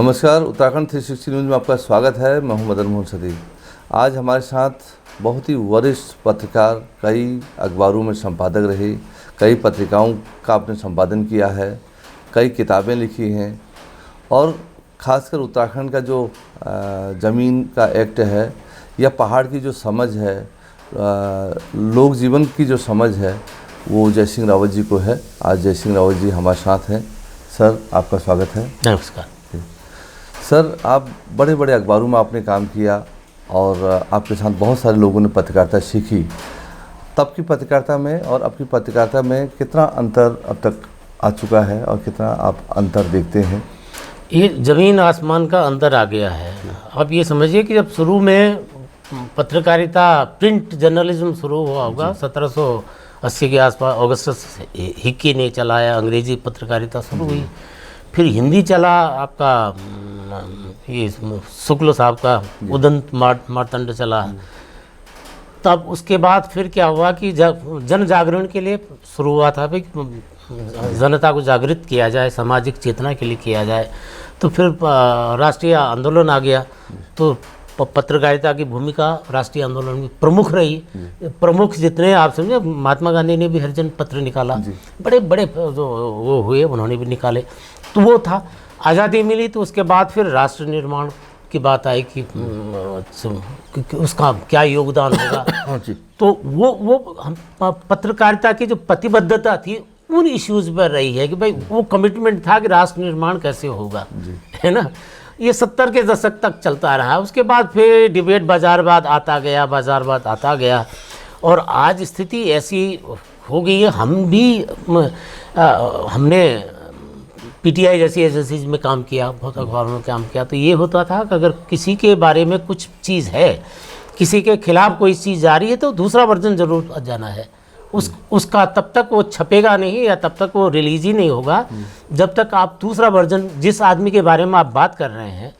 नमस्कार, उत्तराखंड 360 न्यूज़ में आपका स्वागत है। मैं हूं मदन मोहन सदी। आज हमारे साथ बहुत ही वरिष्ठ पत्रकार, कई अखबारों में संपादक रहे, कई पत्रिकाओं का आपने संपादन किया है, कई किताबें लिखी हैं और ख़ासकर उत्तराखंड का जो ज़मीन का एक्ट है या पहाड़ की जो समझ है, लोक जीवन की जो समझ है, वो जय सिंह रावत जी को है। आज जय सिंह रावत जी हमारे साथ हैं। सर, आपका स्वागत है। नमस्कार सर, आप बड़े बड़े अखबारों में आपने काम किया और आपके साथ बहुत सारे लोगों ने पत्रकारिता सीखी। तब की पत्रकारिता में और अब की पत्रकारिता में कितना अंतर अब तक आ चुका है और कितना आप अंतर देखते हैं? ये ज़मीन आसमान का अंतर आ गया है। आप ये समझिए कि जब शुरू में पत्रकारिता, प्रिंट जर्नलिज्म शुरू हुआ होगा 1780 के आसपास, ऑगस्टस हिक्की ने चलाया, अंग्रेजी पत्रकारिता शुरू हुई, फिर हिंदी चला, आपका ये शुक्ल साहब का उदंत मार्तंड चला। तब उसके बाद फिर क्या हुआ कि जन जागरण के लिए शुरू हुआ था भाई, जनता को जागृत किया जाए, सामाजिक चेतना के लिए किया जाए। तो फिर राष्ट्रीय आंदोलन आ गया, तो पत्रकारिता की भूमिका राष्ट्रीय आंदोलन में प्रमुख रही। प्रमुख जितने आप समझे, महात्मा गांधी ने भी हरिजन पत्र निकाला, बड़े बड़े जो वो हुए उन्होंने भी निकाले। तो वो था, आज़ादी मिली तो उसके बाद फिर राष्ट्र निर्माण की बात आई कि उसका क्या योगदान होगा। तो वो पत्रकारिता की जो प्रतिबद्धता थी उन इश्यूज़ पर रही है कि भाई वो कमिटमेंट था कि राष्ट्र निर्माण कैसे होगा, है ना। ये 70 के दशक तक चलता रहा। उसके बाद फिर डिबेट बाजारवाद आता गया और आज स्थिति ऐसी हो गई है। हम भी हमने पीटीआई जैसी एजेंसीज में काम किया, बहुत अखबारों में काम किया। तो ये होता था कि अगर किसी के बारे में कुछ चीज़ है, किसी के खिलाफ कोई चीज़ जा रही है, तो दूसरा वर्जन ज़रूर जाना है। उसका तब तक वो छपेगा नहीं या तब तक वो रिलीज ही नहीं होगा जब तक आप दूसरा वर्जन, जिस आदमी के बारे में आप बात कर रहे हैं,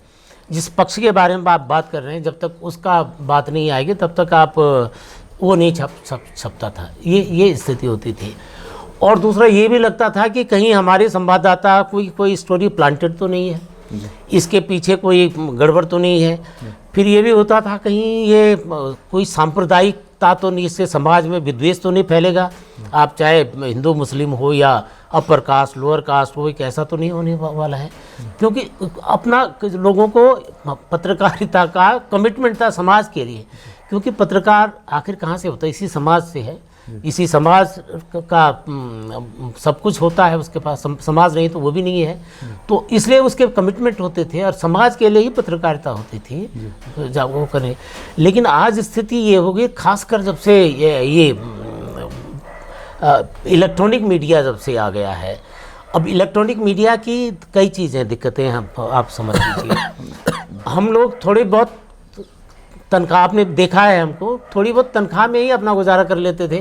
जिस पक्ष के बारे में आप बात कर रहे हैं, जब तक उसका बात नहीं आएगी तब तक आप वो नहीं छपता था। ये स्थिति होती थी। और दूसरा ये भी लगता था कि कहीं हमारे संवाददाता कोई स्टोरी प्लांटेड तो नहीं है, इसके पीछे कोई गड़बड़ तो नहीं है। फिर ये भी होता था कहीं ये कोई सांप्रदायिकता तो नहीं, इससे समाज में विद्वेष तो नहीं फैलेगा। आप चाहे हिंदू मुस्लिम हो या अपर कास्ट लोअर कास्ट हो, कैसा तो नहीं होने वाला है, क्योंकि अपना लोगों को पत्रकारिता का कमिटमेंट था समाज के लिए। क्योंकि पत्रकार आखिर कहाँ से होता है? इसी समाज से है। इसी समाज का सब कुछ होता है उसके पास, समाज नहीं तो वो भी नहीं है। तो इसलिए उसके कमिटमेंट होते थे और समाज के लिए ही पत्रकारिता होती थी, जब वो करें। लेकिन आज स्थिति ये हो गई, खासकर जब से ये इलेक्ट्रॉनिक मीडिया जब से आ गया है। अब इलेक्ट्रॉनिक मीडिया की कई चीज़ें दिक्कतें हैं, आप समझ लीजिए। हम लोग थोड़ी बहुत तनख्वाह, आपने देखा है हमको, थोड़ी बहुत तनख्वाह में ही अपना गुजारा कर लेते थे,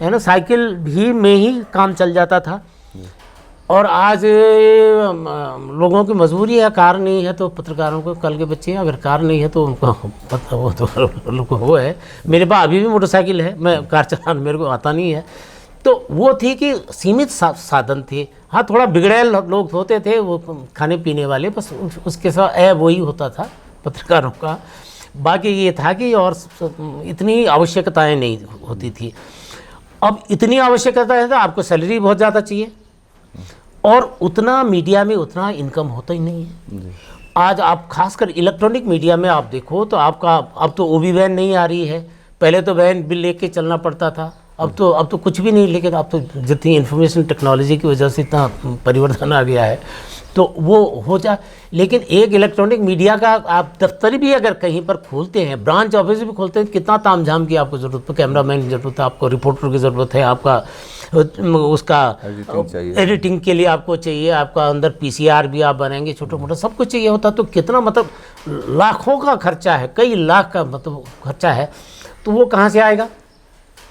है ना। साइकिल भी में ही काम चल जाता था। और आज लोगों की मजबूरी है, कार नहीं है तो पत्रकारों को, कल के बच्चे हैं, अगर कार नहीं है तो उनको पता, वो तो वो है। मेरे पास अभी भी मोटरसाइकिल है, मैं कार चलाना मेरे को आता नहीं है। तो वो थी कि सीमित साधन थे। हाँ, थोड़ा बिगड़ैल लोग होते थे, वो खाने पीने वाले, बस उसके साथ वही होता था पत्रकारों का। बाकी ये था कि और इतनी आवश्यकताएं नहीं होती थी। अब इतनी आवश्यकता है तो आपको सैलरी बहुत ज़्यादा चाहिए और उतना मीडिया में उतना इनकम होता ही नहीं है। आज आप खासकर इलेक्ट्रॉनिक मीडिया में आप देखो तो आपका अब तो ओबी वैन नहीं आ रही है। पहले तो वैन बिल लेके चलना पड़ता था, अब तो कुछ भी नहीं। लेकिन अब तो जितनी इंफॉर्मेशन टेक्नोलॉजी की वजह से इतना परिवर्तन आ गया है तो वो हो जा। लेकिन एक इलेक्ट्रॉनिक मीडिया का आप दफ्तर भी अगर कहीं पर खोलते हैं, ब्रांच ऑफिस भी खोलते हैं, कितना तामझाम की आपको ज़रूरत है, कैमरामैन की ज़रूरत है, आपको रिपोर्टर की ज़रूरत है, आपका उसका एडिटिंग के लिए आपको चाहिए, आपका अंदर पीसीआर भी आप बनाएंगे, छोटा मोटा सब कुछ चाहिए होता। तो कितना, मतलब लाखों का खर्चा है, कई लाख का मतलब खर्चा है। तो वो कहाँ से आएगा?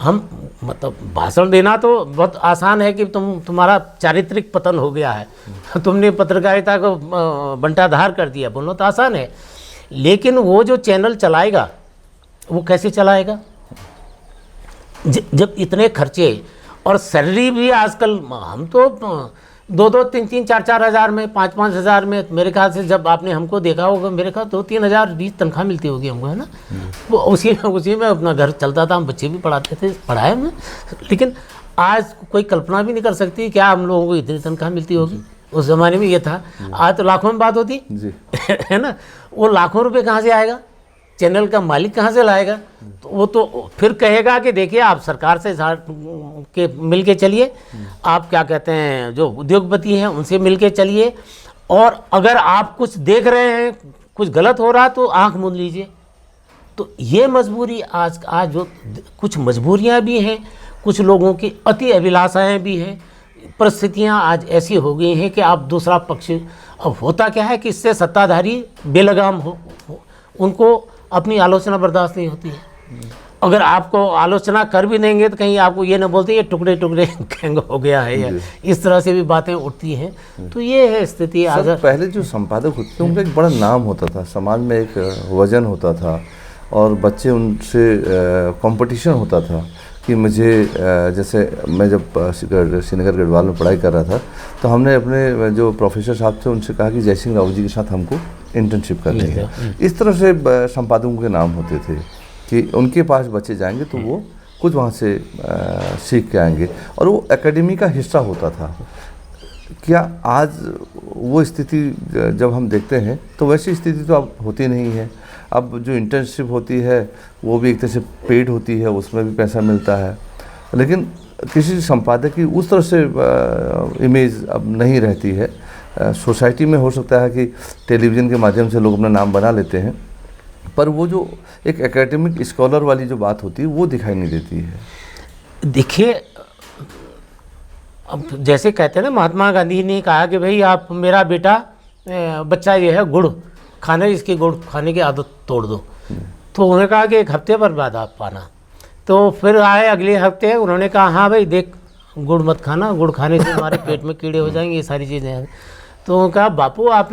हम मतलब भाषण देना तो बहुत आसान है कि तुम्हारा चारित्रिक पतन हो गया है, तुमने पत्रकारिता को बंटाधार कर दिया, बोलना तो आसान है। लेकिन वो जो चैनल चलाएगा वो कैसे चलाएगा जब इतने खर्चे और सैलरी भी आजकल। हम तो 2-2, 3-3, 4-4 हज़ार में, 5-5 हज़ार में। मेरे ख्याल से जब आपने हमको देखा होगा, मेरे ख्याल 2-3 हज़ार 20 तनख्वाह मिलती होगी हमको, है ना। वो उसी में अपना घर चलता था, हम बच्चे भी पढ़ाते थे, पढ़ाए हमने। लेकिन आज कोई कल्पना भी नहीं कर सकती क्या हम लोगों को इतनी तनख्वाह मिलती होगी। उस ज़माने में ये था। आज तो लाखों में बात होती है ना। वो लाखों रुपए कहाँ से आएगा, चैनल का मालिक कहाँ से लाएगा। तो वो तो फिर कहेगा कि देखिए आप सरकार से के मिल के चलिए, आप क्या कहते हैं जो उद्योगपति हैं उनसे मिल के चलिए, और अगर आप कुछ देख रहे हैं कुछ गलत हो रहा तो आंख मूंद लीजिए। तो ये मजबूरी आज जो कुछ मजबूरियां भी हैं, कुछ लोगों की अति अभिलाषाएं भी हैं। परिस्थितियां आज ऐसी हो गई हैं कि आप दूसरा पक्ष, अब होता क्या है कि इससे सत्ताधारी बेलगाम हो उनको अपनी आलोचना बर्दाश्त नहीं होती है। अगर आपको आलोचना कर भी देंगे तो कहीं आपको ये ना बोलते ये टुकड़े टुकड़े गैंग हो गया है, या इस तरह से भी बातें उठती हैं। तो ये है स्थिति आज। पहले जो संपादक होते थे उनका एक बड़ा नाम होता था, समाज में एक वजन होता था, और बच्चे उनसे कंपटीशन होता था कि मुझे जैसे मैं जब श्रीनगर गढ़वाल में पढ़ाई कर रहा था तो हमने अपने जो प्रोफेसर साहब थे उनसे कहा कि जय सिंह राव जी के साथ हमको इंटर्नशिप करनी है। इस तरह से संपादकों के नाम होते थे कि उनके पास बच्चे जाएंगे तो वो कुछ वहाँ से सीख के आएंगे, और वो एकेडमी का हिस्सा होता था। क्या आज वो स्थिति जब हम देखते हैं तो वैसी स्थिति तो अब होती नहीं है। अब जो इंटर्नशिप होती है वो भी एक तरह से पेड होती है, उसमें भी पैसा मिलता है, लेकिन किसी संपादक की उस तरह से इमेज अब नहीं रहती है। सोसाइटी में हो सकता है कि टेलीविज़न के माध्यम से लोग अपना नाम बना लेते हैं, पर वो जो एक एकेडमिक स्कॉलर वाली जो बात होती है वो दिखाई नहीं देती है। देखिए, अब जैसे कहते हैं ना, महात्मा गांधी ने कहा कि भाई आप मेरा बेटा बच्चा ये है गुड़ खाने, इसकी गुड़ खाने की आदत तोड़ दो। तो उन्होंने कहा कि 1 हफ्ते पर बाद आप पाना। तो फिर आए अगले हफ्ते, उन्होंने कहा हाँ भाई देख गुड़ मत खाना, गुड़ खाने से हमारे पेट में कीड़े हो जाएंगे, ये सारी चीज़ें हैं। तो उन्होंने कहा बापू आप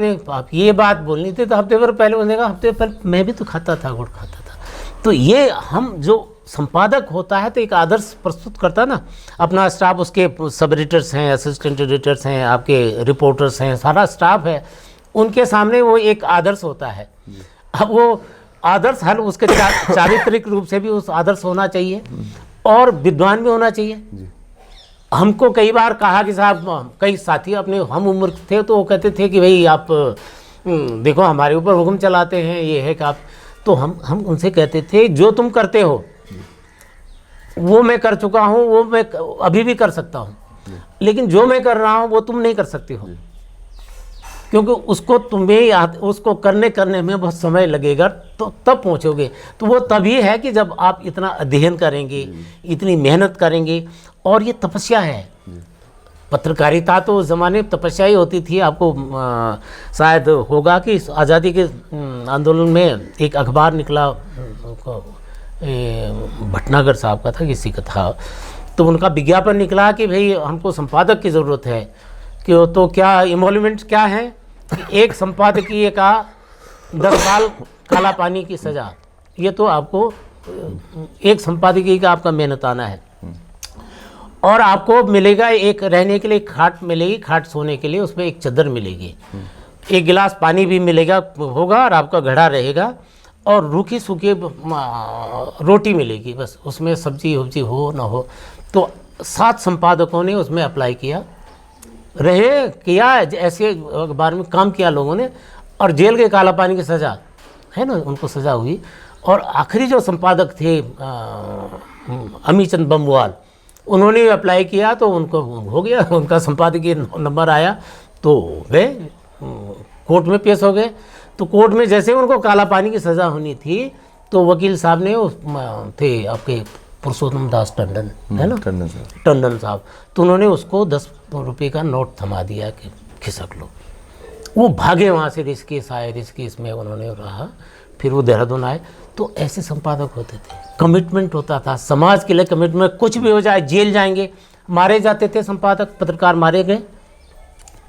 ये बात बोलनी थी तो हफ्ते भर पहले। उन्होंने कहा हफ्ते भर मैं भी तो खाता था, गुड़ खाता था। तो ये हम जो संपादक होता है तो एक आदर्श प्रस्तुत करता ना, अपना स्टाफ, उसके सब एडिटर्स हैं, असिस्टेंट एडिटर्स हैं, आपके रिपोर्टर्स हैं, सारा स्टाफ है, उनके सामने वो एक आदर्श होता है। अब वो आदर्श हर उसके चारित्रिक रूप से भी उस आदर्श होना चाहिए, और विद्वान भी होना चाहिए। हमको कई बार कहा कि साहब, कई साथी अपने हम उम्र थे तो वो कहते थे कि भाई आप देखो हमारे ऊपर हुक्म चलाते हैं, ये है कि आप, तो हम उनसे कहते थे जो तुम करते हो वो मैं कर चुका हूँ, वो मैं अभी भी कर सकता हूँ, लेकिन जो मैं कर रहा हूँ वो तुम नहीं कर सकते हो, क्योंकि उसको उसको करने में बहुत समय लगेगा, तो तब पहुँचोगे। तो वो तभी है कि जब आप इतना अध्ययन करेंगे, इतनी मेहनत करेंगे, और ये तपस्या है। पत्रकारिता तो उस ज़माने में तपस्या ही होती थी। आपको शायद होगा कि आज़ादी के आंदोलन में एक अखबार निकला, भटनागर साहब का था, किसी का था, तो उनका विज्ञापन निकला कि भाई हमको संपादक की ज़रूरत है, कि तो क्या इमोल्यूमेंट्स क्या है, एक संपादकीय का 10 साल काला पानी की सज़ा। ये तो आपको एक संपादकीय का आपका मेहनत आना है, और आपको मिलेगा एक रहने के लिए खाट मिलेगी, खाट सोने के लिए, उसमें एक चादर मिलेगी, एक गिलास पानी भी मिलेगा होगा, और आपका घड़ा रहेगा, और रूखी सूखी रोटी मिलेगी, बस उसमें सब्जी वब्जी हो ना हो। तो 7 संपादकों ने उसमें अप्लाई किया, किया ऐसे अखबार में काम किया लोगों ने, और जेल के काला पानी की सज़ा है ना, उनको सज़ा हुई। और आखिरी जो संपादक थे अमीचंद बम्बवाल, उन्होंने अप्लाई किया तो उनको हो गया, उनका संपादकीय नंबर आया, तो वे कोर्ट में पेश हो गए। तो कोर्ट में जैसे उनको काला पानी की सज़ा होनी थी, तो वकील साहब ने थे आपके पुरुषोत्तम दास टंडन, है ना, टंडन साहब, तो उन्होंने उसको 10 रुपये का नोट थमा दिया कि खिसक लो। वो भागे वहाँ से, ऋषिकेश आए, ऋषिकेश में उन्होंने रहा, फिर वो देहरादून आए। तो ऐसे संपादक होते थे, कमिटमेंट होता था समाज के लिए, कमिटमेंट, कुछ भी हो जाए, जेल जाएंगे, मारे जाते थे संपादक, पत्रकार मारे गए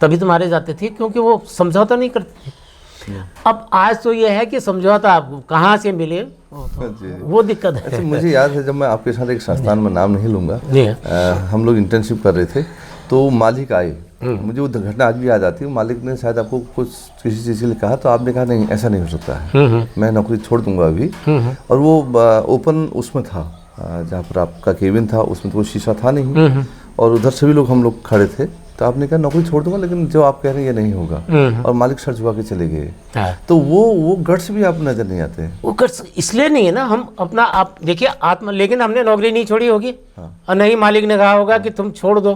तभी तो मारे जाते थे, क्योंकि वो समझौता नहीं करते थे। अब आज तो ये है कि समझौता कहाँ से मिले, वो दिक्कत है। मुझे याद है जब मैं आपके साथ एक संस्थान में नाम नहीं लूँगा, हम लोग इंटर्नशिप कर रहे थे, तो मालिक आए, मुझे वो घटना आज भी याद आती है। मालिक ने शायद आपको कुछ किसी चीज़ के लिए कहा, तो आपने कहा नहीं ऐसा नहीं हो सकता है, मैं नौकरी छोड़ दूंगा अभी। और वो ओपन उसमें था, जहाँ पर आपका केबिन था उसमें तो कोई शीशा था नहीं, और उधर सभी लोग हम लोग खड़े थे। तो आपने कहा नौकरी छोड़ दूंगा, लेकिन जो आप कह रहे हैं ये नहीं होगा, और मालिक सर झुका के चले गए। तो वो गट्स भी आप नजर नहीं आते। वो गट्स इसलिए नहीं है ना, हम अपना आप देखिए लेकिन हमने नौकरी नहीं छोड़ी होगी, और नहीं मालिक ने कहा होगा कि तुम छोड़ दो,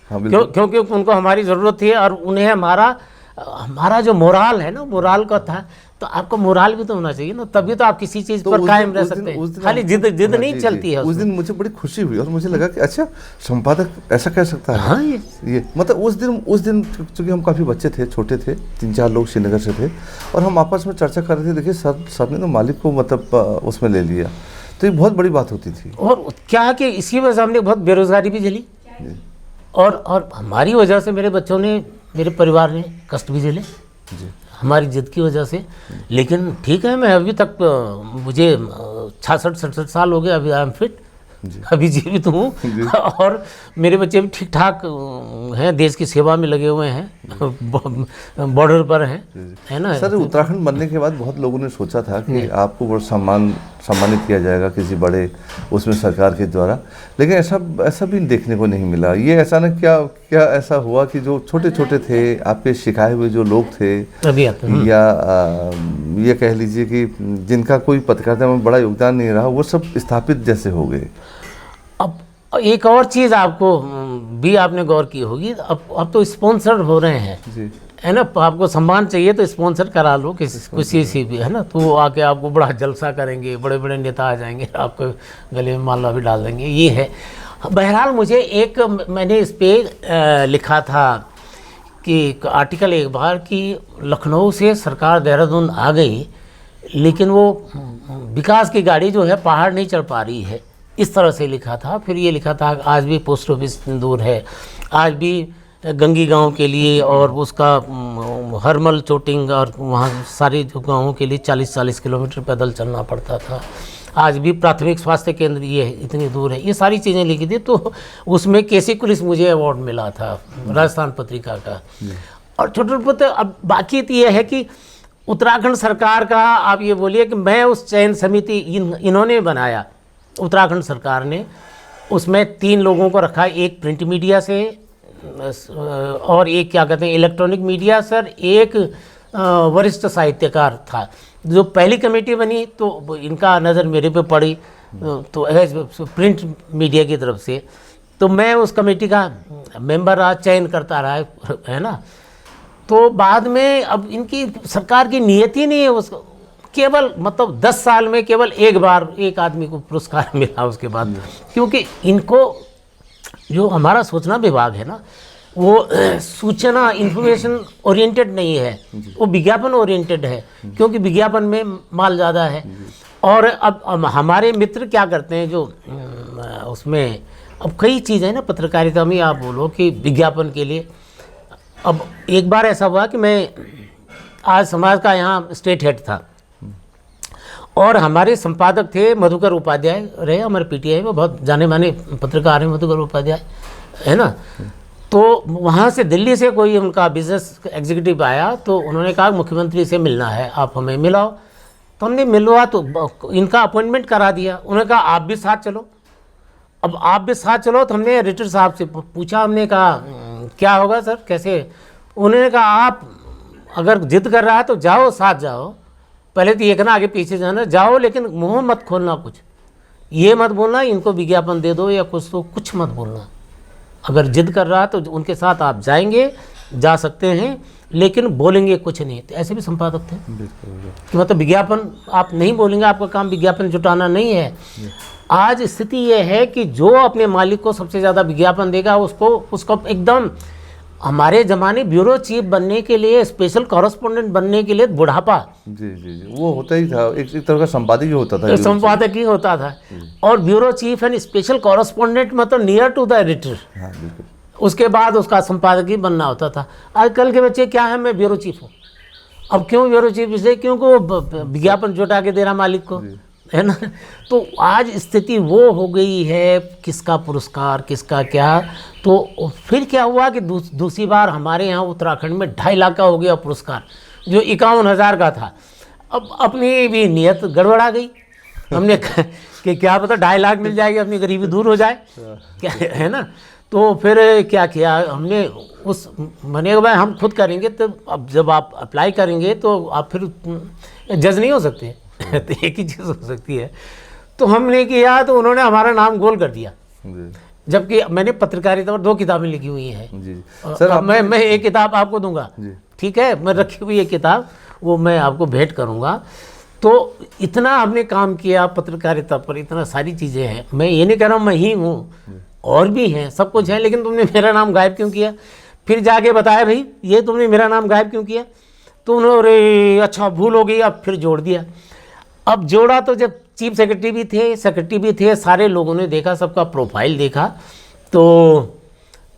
क्योंकि उनको हमारी ज़रूरत थी, और उन्हें हमारा जो मोराल है ना, मोराल का था। तो आपको मोराल भी तो होना चाहिए ना, तभी तो आप किसी चीज़ पर कायम रह सकते हैं। खाली जिद नहीं चलती है। उस दिन मुझे बड़ी खुशी हुई, और मुझे लगा कि अच्छा संपादक ऐसा कह सकता है। हाँ, ये मतलब उस दिन चूँकि हम काफ़ी बच्चे थे, छोटे थे, 3-4 लोग श्रीनगर से थे, और हम आपस में चर्चा कर रहे थे, देखिए सर ने तो मालिक को मतलब उसमें ले लिया, तो ये बहुत बड़ी बात होती थी। और क्या कि इसी वजह से हमने बहुत बेरोजगारी भी झेली, और हमारी वजह से मेरे बच्चों ने, मेरे परिवार ने कष्ट भी झेले हमारी जिद की वजह से। लेकिन ठीक है, मैं अभी तक, मुझे 66-67 साल हो गए, अभी आई एम फिट, अभी जीवित हूँ, और मेरे बच्चे भी ठीक ठाक हैं, देश की सेवा में लगे हुए हैं, बॉर्डर पर हैं, है ना। सर, उत्तराखंड बनने के बाद बहुत लोगों ने सोचा था कि आपको बहुत सम्मानित किया जाएगा किसी बड़े उसमें सरकार के द्वारा, लेकिन ऐसा भी देखने को नहीं मिला। ये अचानक क्या ऐसा हुआ कि जो छोटे छोटे थे आपके सिखाए हुए जो लोग थे, या ये कह लीजिए कि जिनका कोई पत्रकारिता में बड़ा योगदान नहीं रहा, वो सब स्थापित जैसे हो गए। अब एक और चीज़ आपको भी आपने गौर की होगी, अब तो स्पॉन्सर हो रहे हैं जी, है ना। आपको सम्मान चाहिए तो स्पॉन्सर करा लो किसी से भी, है ना। तो वो आके आपको बड़ा जलसा करेंगे, बड़े बड़े नेता आ जाएंगे, आपको गले में माला भी डाल देंगे, ये है। बहरहाल मुझे मैंने इस पे लिखा था कि आर्टिकल एक बार कि लखनऊ से सरकार देहरादून आ गई, लेकिन वो विकास की गाड़ी जो है पहाड़ नहीं चढ़ पा रही है, इस तरह से लिखा था। फिर ये लिखा था आज भी पोस्ट ऑफिस दूर है, आज भी गंगी गांव के लिए और उसका हरमल चोटिंग और वहाँ सारे गाँवों के लिए 40-40 किलोमीटर पैदल चलना पड़ता था, आज भी प्राथमिक स्वास्थ्य केंद्र ये इतनी दूर है, ये सारी चीज़ें लिखी थी। तो उसमें केसी कुलिस मुझे अवार्ड मिला था राजस्थान पत्रिका का। और छोटे अब बाकी तो ये है कि उत्तराखंड सरकार का आप ये बोलिए कि मैं उस चयन समिति इन्होंने बनाया, उत्तराखंड सरकार ने, उसमें 3 लोगों को रखा, एक प्रिंट मीडिया से और एक क्या कहते हैं इलेक्ट्रॉनिक मीडिया सर, एक वरिष्ठ साहित्यकार था। जो पहली कमेटी बनी तो इनका नज़र मेरे पे पड़ी, तो प्रिंट मीडिया की तरफ से, तो मैं उस कमेटी का मेंबर रहा, चयन करता रहा, है ना। तो बाद में अब इनकी सरकार की नियत ही नहीं है, उसको केवल मतलब 10 साल में केवल एक बार एक आदमी को पुरस्कार मिला उसके बाद, क्योंकि इनको जो हमारा सूचना विभाग है ना, वो सूचना इंफॉर्मेशन ओरिएंटेड नहीं है, वो विज्ञापन ओरिएंटेड है, क्योंकि विज्ञापन में माल ज़्यादा है। और अब हमारे मित्र क्या करते हैं, जो उसमें अब कई चीज़ें ना पत्रकारिता में, आप बोलो कि विज्ञापन के लिए। अब एक बार ऐसा हुआ कि मैं आज समाज का यहाँ स्टेट हेड था, और हमारे संपादक थे मधुकर उपाध्याय रहे, हमारे पीटीआई में बहुत जाने माने पत्रकार हैं मधुकर उपाध्याय, है ना। तो वहाँ से दिल्ली से कोई उनका बिजनेस एग्जीक्यूटिव आया, तो उन्होंने कहा मुख्यमंत्री से मिलना है, आप हमें मिलाओ। तो हमने मिलवा, तो इनका अपॉइंटमेंट करा दिया। उन्होंने कहा आप भी साथ चलो। अब आप भी साथ चलो, तो हमने एडिटर साहब से पूछा, हमने कहा क्या होगा सर, कैसे? उन्होंने कहा आप अगर जिद कर रहा है तो जाओ, साथ जाओ, पहले तो ये कहना आगे पीछे जाना, जाओ, लेकिन मुँह मत खोलना, कुछ ये मत बोलना इनको विज्ञापन दे दो या कुछ, तो कुछ मत बोलना। अगर जिद कर रहा है तो उनके साथ आप जाएंगे, जा सकते हैं, लेकिन बोलेंगे कुछ नहीं। तो ऐसे भी संपादक थे कि मतलब विज्ञापन आप नहीं बोलेंगे, आपका काम विज्ञापन जुटाना नहीं है। आज स्थिति ये है कि जो अपने मालिक को सबसे ज़्यादा विज्ञापन देगा, उसको एकदम, हमारे ज़माने ब्यूरो चीफ बनने के लिए, स्पेशल कॉरेस्पोंडेंट बनने के लिए बुढ़ापा, जी, वो होता ही था, एक तरह का संपादक ही होता था, संपादक ही होता था। और bureau cheap and special correspondent मतलब नियर टू द एडिटर, उसके बाद उसका संपादक ही बनना होता था। आजकल के बच्चे क्या है, मैं ब्यूरो चीफ हूँ। अब क्यों ब्यूरो चीफ? इसलिए क्योंकि वो विज्ञापन जुटा के दे रहा मालिक को, है ना। तो आज स्थिति वो हो गई है, किसका पुरस्कार किसका क्या। तो फिर क्या हुआ कि दूसरी बार हमारे यहाँ उत्तराखंड में 2.5 लाख का हो गया पुरस्कार, जो 51,000 का था। अब अपनी भी नियत गड़बड़ा गई। हमने कि क्या पता 2.5 लाख मिल जाएगी, अपनी गरीबी दूर हो जाए, क्या है ना। तो फिर क्या किया हमने, उस मैंने भाई हम खुद करेंगे। तो अब जब आप अप्लाई करेंगे तो आप फिर जज नहीं हो सकते तो एक ही चीज़ हो सकती है। तो हमने किया तो उन्होंने हमारा नाम गोल कर दिया, जबकि मैंने पत्रकारिता पर 2 किताबें लिखी हुई हैं जी। सर मैं एक किताब आपको दूंगा, ठीक है, मैं रखी हुई है किताब, वो मैं आपको भेंट करूंगा। तो इतना हमने काम किया पत्रकारिता पर, इतना सारी चीज़ें हैं। मैं ये नहीं कह रहा हूँ मैं ही हूँ, और भी हैं, सब कुछ है, लेकिन तुमने मेरा नाम गायब क्यों किया। फिर जाके बताया भाई ये तुमने मेरा नाम गायब क्यों किया। तो उन्होंने अच्छा भूल हो गई, अब फिर जोड़ दिया। अब जोड़ा तो जब चीफ सेक्रेटरी भी थे, सारे लोगों ने देखा, सबका प्रोफाइल देखा, तो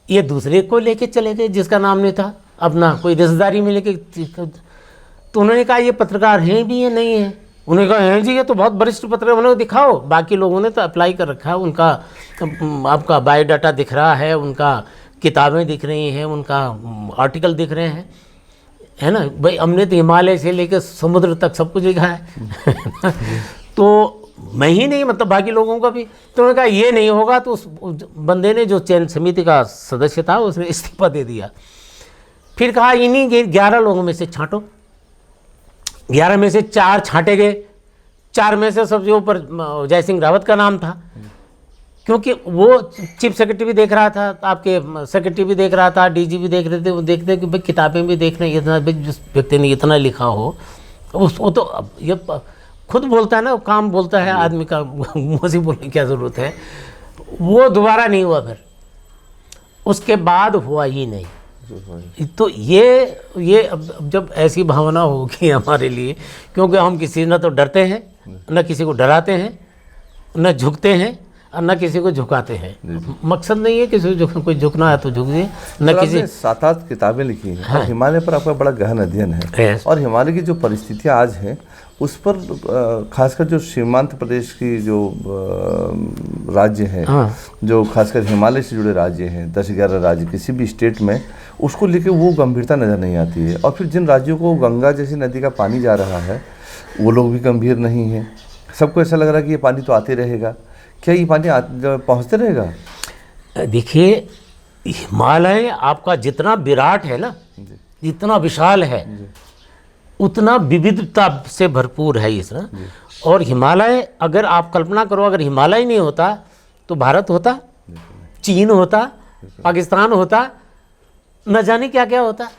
ये दूसरे को लेके चले गए जिसका नाम नहीं था, अपना कोई रिश्तेदारी में लेके। तो उन्होंने कहा ये पत्रकार हैं भी या नहीं है। उन्होंने कहा हैं जी ये तो बहुत वरिष्ठ पत्रकार, उन्होंने दिखाओ। बाकी लोगों ने तो अप्लाई कर रखा है, उनका आपका बायोडाटा दिख रहा है, उनका किताबें दिख रही हैं, उनका आर्टिकल दिख रहे हैं, है ना। भाई हमने तो हिमालय से लेकर समुद्र तक सब कुछ लिखा है तो मैं ही नहीं, मतलब बाकी लोगों का भी। तो उन्होंने कहा ये नहीं होगा। तो उस बंदे ने, जो चयन समिति का सदस्य था, उसने इस्तीफा दे दिया। फिर कहा इन्हीं 11 लोगों में से छांटो। 11 में से 4 छांटे गए। 4 में से सबसे ऊपर जय सिंह रावत का नाम था, क्योंकि वो चीफ सेक्रेटरी भी देख रहा था, आपके सेक्रेटरी भी देख रहा था, डीजी भी देख रहे थे। वो देखते कि भाई किताबें भी देख रहे हैं, इतना जिस व्यक्ति ने इतना लिखा हो, वो तो अब ये खुद बोलता है ना, काम बोलता है आदमी का, मुँह से बोलने की क्या ज़रूरत है। वो दोबारा नहीं हुआ। फिर उसके बाद हुआ ही नहीं। तो ये अब जब ऐसी भावना होगी हमारे लिए, क्योंकि हम किसी न तो डरते हैं, न किसी को डराते हैं, न झुकते हैं, और न किसी को झुकाते हैं। मकसद नहीं है किसी को कोई झुकना है तो झुक जाए, न किसी। 7-8 किताबें लिखी हैं। हाँ। हिमालय पर आपका बड़ा गहन अध्ययन है। और हिमालय की जो परिस्थितियाँ आज हैं उस पर खासकर जो सीमांत प्रदेश की जो राज्य हैं, हाँ। जो खासकर हिमालय से जुड़े राज्य हैं, 10-11 राज्य किसी भी स्टेट में, उसको लेके वो गंभीरता नज़र नहीं आती है। और फिर जिन राज्यों को गंगा जैसी नदी का पानी जा रहा है, वो लोग भी गंभीर नहीं हैं। सबको ऐसा लग रहा है कि ये पानी तो आते रहेगा। क्या ये पानी पहुँचते रहेगा? देखिए, हिमालय आपका जितना विराट है ना, जितना विशाल है, उतना विविधता से भरपूर है इसमें। और हिमालय, अगर आप कल्पना करो, अगर हिमालय नहीं होता तो भारत होता, चीन होता, पाकिस्तान होता, न जाने क्या क्या होता।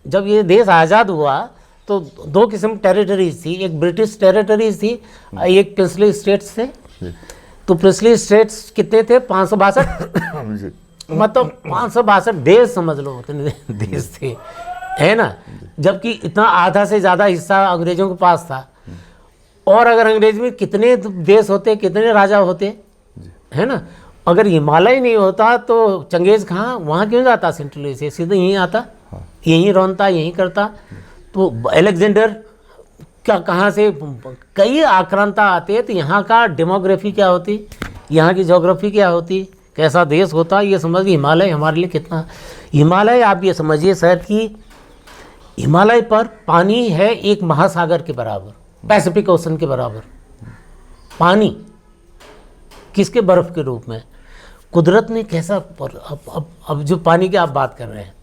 जब ये देश आज़ाद हुआ तो 2 किस्म टेरिटरीज थी, एक ब्रिटिश टेरिटरीज थी, एक प्रिंसली स्टेट्स थे। तो प्रिंसली स्टेट्स कितने थे? 562 मतलब 562 देश समझ लो, उतने देश थे, है ना। जबकि इतना आधा से ज़्यादा हिस्सा अंग्रेज़ों के पास था। और अगर अंग्रेज में कितने देश होते, कितने राजा होते, है ना। अगर हिमालय नहीं होता तो चंगेज़ खां वहाँ क्यों जाता सेंट्रल एशिया, सीधे यहीं आता, यहीं रौनता, यहीं करता। तो अलेक्जेंडर क्या, कहाँ से कई आक्रांता आते, तो यहाँ का डेमोग्राफी क्या होती, यहाँ की ज्योग्राफी क्या होती, कैसा देश होता, ये समझिए हिमालय हमारे लिए कितना। हिमालय आप ये समझिए सर कि हिमालय पर पानी है एक महासागर के बराबर, पैसिफिक ओशन के बराबर पानी। किसके? बर्फ़ के रूप में। कुदरत ने कैसा, अब जो पानी की आप बात कर रहे हैं,